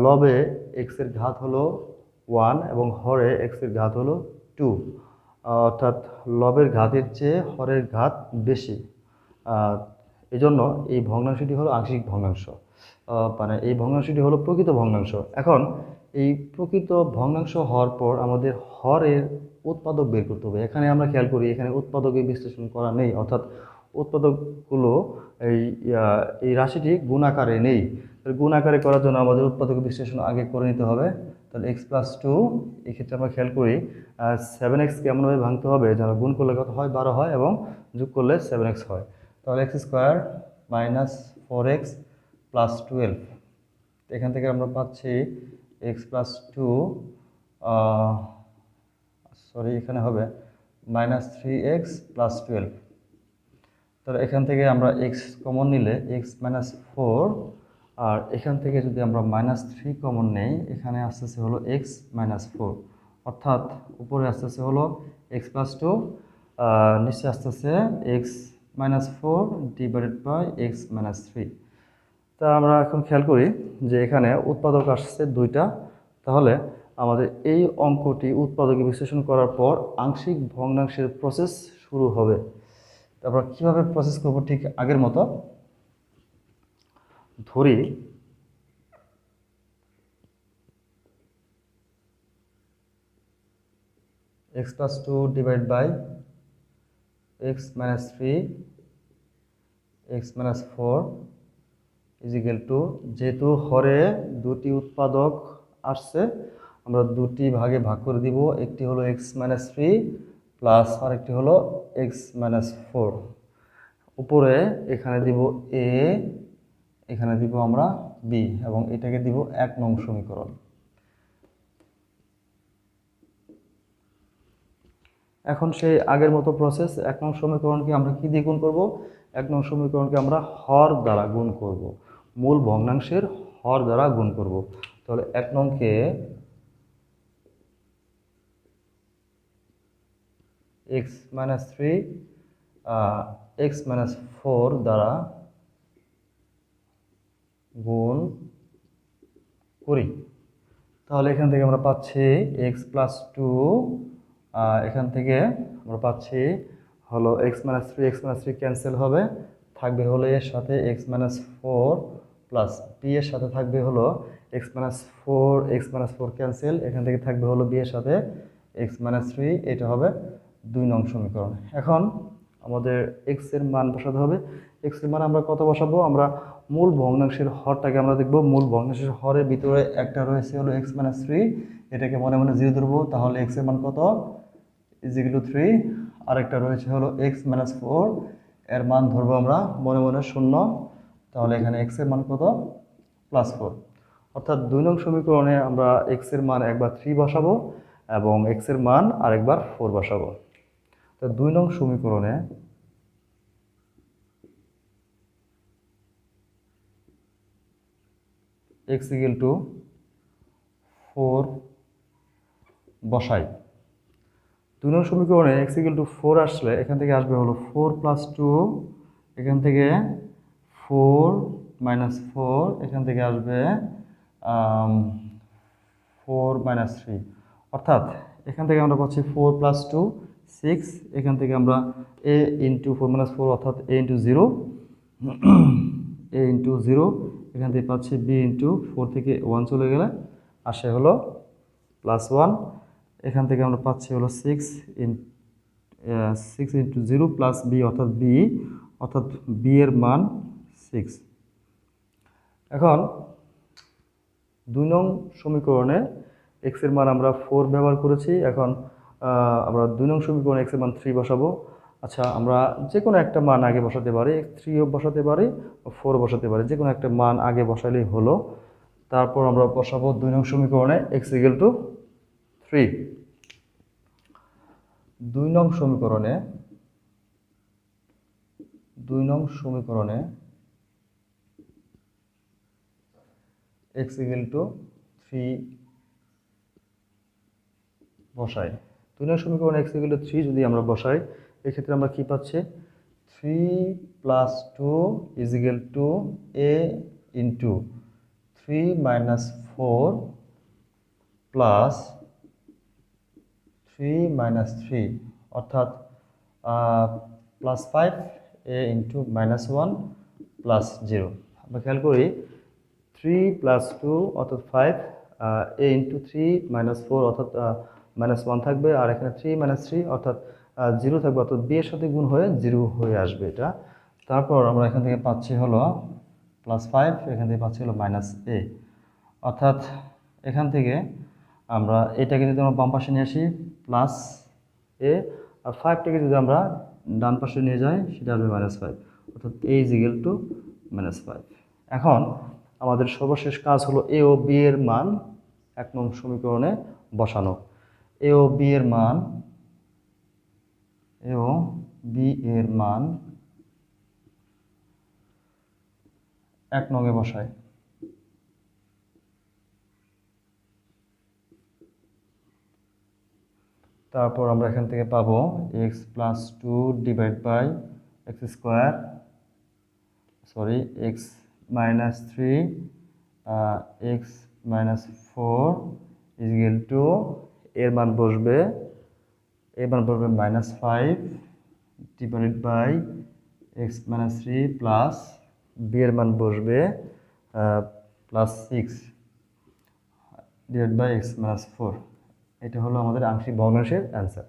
লবে x এর ঘাত হলো 1 এবং হরে x এর ঘাত হলো 2, অর্থাৎ লবের ঘাতের চেয়ে হরের ঘাত বেশি। এজন্য এই ভগ্নাংশটি হলো আংশিক ভগ্নাংশ, মানে এই ভগ্নাংশটি হলো প্রকৃত ভগ্নাংশ। এখন এই প্রকৃত ভগ্নাংশ হওয়ার পর আমাদের হরের উৎপাদক বের করতে হবে। এখানে আমরা খেয়াল করি এখানে উৎপাদকের বিশ্লেষণ করা নেই, অর্থাৎ উৎপাদকগুলো এই রাশিটি গুণাকারে নেই। গুণ আকারে করার জন্য আমাদের উৎপাদক বিশ্লেষণ আগে করে নিতে হবে। তাহলে এক্স প্লাস টু, এক্ষেত্রে আমরা খেয়াল করি 7x-কে এমনভাবে ভাঙতে হবে যেন গুণ করলে কত হয়, 12 হয়, এবং যোগ করলে 7x হয়। তাহলে x square minus 4x plus 12, এখান থেকে আমরা পাচ্ছি এক্স প্লাস টু, সরি এখানে হবে মাইনাস 3x প্লাস 12। তাহলে এখান থেকে আমরা এক্স কমন নিলে এক্স মাইনাস 4, আর এখান থেকে যদি আমরা মাইনাস 3 কমন নেই, এখানে আসতেছে হলো এক্স মাইনাস 4, অর্থাৎ উপরে আসতেছে হলো এক্স প্লাস টু, নিচে আসতেছে X minus 4 divided by x minus 3। তা আমরা এখন খেয়াল করি যে এখানে উৎপাদক আসছে দুইটা, তাহলে আমাদের এই অঙ্কটি উৎপাদকে বিশ্লেষণ করার পর আংশিক ভগ্নাংশের প্রসেস শুরু হবে। তারপর কিভাবে প্রসেস করব, ঠিক আগের মতো ধরি x plus two divide by x minus 3 x minus 4 equal to, যেহেতু হরে দুটি উৎপাদক আসছে আমরা দুটি ভাগে ভাগ করে দিব, একটি হলো এক্স মাইনাস 3 প্লাস আরেকটি হলো এক্স মাইনাস 4। উপরে এখানে দিব এ, এখানে দিব আমরা বি, এবং এটাকে দিব 1 নং সমীকরণ। এখন সেই আগের মতো প্রসেস, 1 নং সমীকরণকে আমরা কি দিয়ে গুণ করব, 1 নং সমীকরণকে আমরা হর দ্বারা গুণ করব, মূল ভগ্নাংশের হর দ্বারা গুণ করব। তাহলে 1 নংকে এক্স মাইনাস 3 এক্স মাইনাস 4 দ্বারা গুণ করি, তাহলে এখান থেকে আমরা পাচ্ছি এক্স প্লাস টু, এখান থেকে আমরা পাচ্ছি হলো এক্স মাইনাস 3 ক্যান্সেল হবে, থাকবে হলো এর সাথে এক্স মাইনাস 4 প্লাস বি এর সাথে থাকবে হলো এক্স মাইনাস 4 ক্যান্সেল, এখান থেকে থাকবে হলো বি এর সাথে এক্স মাইনাস 3, এটা হবে 2 নং সমীকরণ। এখন আমাদের এক্স এর মান বসাতে হবে। এক্স এর মান আমরা কত বসাবো, আমরা মূল ভগ্নাংশের হরটাকে আমরা দেখব। মূল ভগ্নাংশের হরের ভিতরে একটা রয়েছে হলো এক্স মাইনাস 3, এটাকে মনে মনে 0 ধরবো, তাহলে এক্স এর মান কত ইজিক্যাল টু 3। আরেকটা রয়েছে হলো এক্স মাইনাস 4, এর মান ধরবো আমরা মনে মনে 0, তাহলে এখানে এক্স এর মান কত প্লাস 4। অর্থাৎ 2 নং সমীকরণে আমরা এক্স এর মান একবার 3 বসাবো এবং এক্স এর মান আরেকবার 4 বসাবো। তো 2 নং সমীকরণে এক্স ইকুয়াল টু 4 বসাই। 2 নং সমীকরণে এক্স ইকুয়াল টু 4 আসলে এখান থেকে আসবে হলো 4 প্লাস 2, এখান থেকে 4 মাইনাস 4, এখান থেকে আসবে 4 মাইনাস 3, অর্থাৎ এখান থেকে আমরা পাচ্ছি 4 প্লাস 2 6, এখান থেকে আমরা a ইন্টু 4 মাইনাস 4 অর্থাৎ a ইন্টু 0, a ইন্টু 0, এখান থেকে পাচ্ছি b ইন্টু 4 থেকে 1 চলে গেলে আসে হলো প্লাস 1, এখান থেকে আমরা পাচ্ছি হলো 6 ইন্টু 0 প্লাস b অর্থাৎ b এর মান 6। এখন 2 নং সমীকরণে x এর মান আমরা 4 ব্যবহার করেছি, এখন আমরা 2 নং সমীকরণে x এর মান 3 বসাবো। আচ্ছা, আমরা যে কোনো একটা মান আগে বসাতে পারি, 3ও বসাতে পারি, 4 বসাতে পারি, যে কোনো একটা মান আগে বসালেই হলো। তারপর আমরা বসাবো 2 নং সমীকরণে x ইকুয়াল টু 3। 2 নং সমীকরণে x ইকুয়াল টু 3 বসাই। 2 নং সমীকরণে x ইকুয়াল টু 3 যদি আমরা বসাই, এক্ষেত্রে আমরা কি পাচ্ছি, 3 plus 2 is equal two a into 3 minus 4 plus 3 minus 3, অর্থাৎ plus 5 a into minus 1 plus 0। আমরা খেয়াল করি 3 প্লাস 2 অর্থাৎ 5, a ইন্টু 3 মাইনাস 4 অর্থাৎ মাইনাস 1 থাকবে, আর এখানে 3 মাইনাস 3 অর্থাৎ 0 থাকবে, অর্থাৎ b এর সাথে গুণ হয়ে 0 হয়ে আসবে এটা। তারপর আমরা এখান থেকে পাচ্ছি হলো +5, এখান থেকে পাচ্ছি হলো -a। অর্থাৎ এখান থেকে আমরা এটাকে যদি আমরা বাম পাশে নিয়ে আসি +a, আর 5টাকে যদি আমরা ডান পাশে নিয়ে যাই সেটা হবে -5, অর্থাৎ a = -5। এখন আমাদের সর্বশেষ কাজ হলো a ও b এর মান 1 নং সমীকরণে বসানো। a ও b এর মান 1 নংয়ে বসাই। তারপর আমরা এখান থেকে পাবো x + 2 / x square, sorry x - 3 x - 4 এর মান বসবে -5 / x - 3 প্লাস b এর মান বসবে +6 / x - 4। এটা হলো আমাদের আংশিক ভগ্নাংশের অ্যান্সার।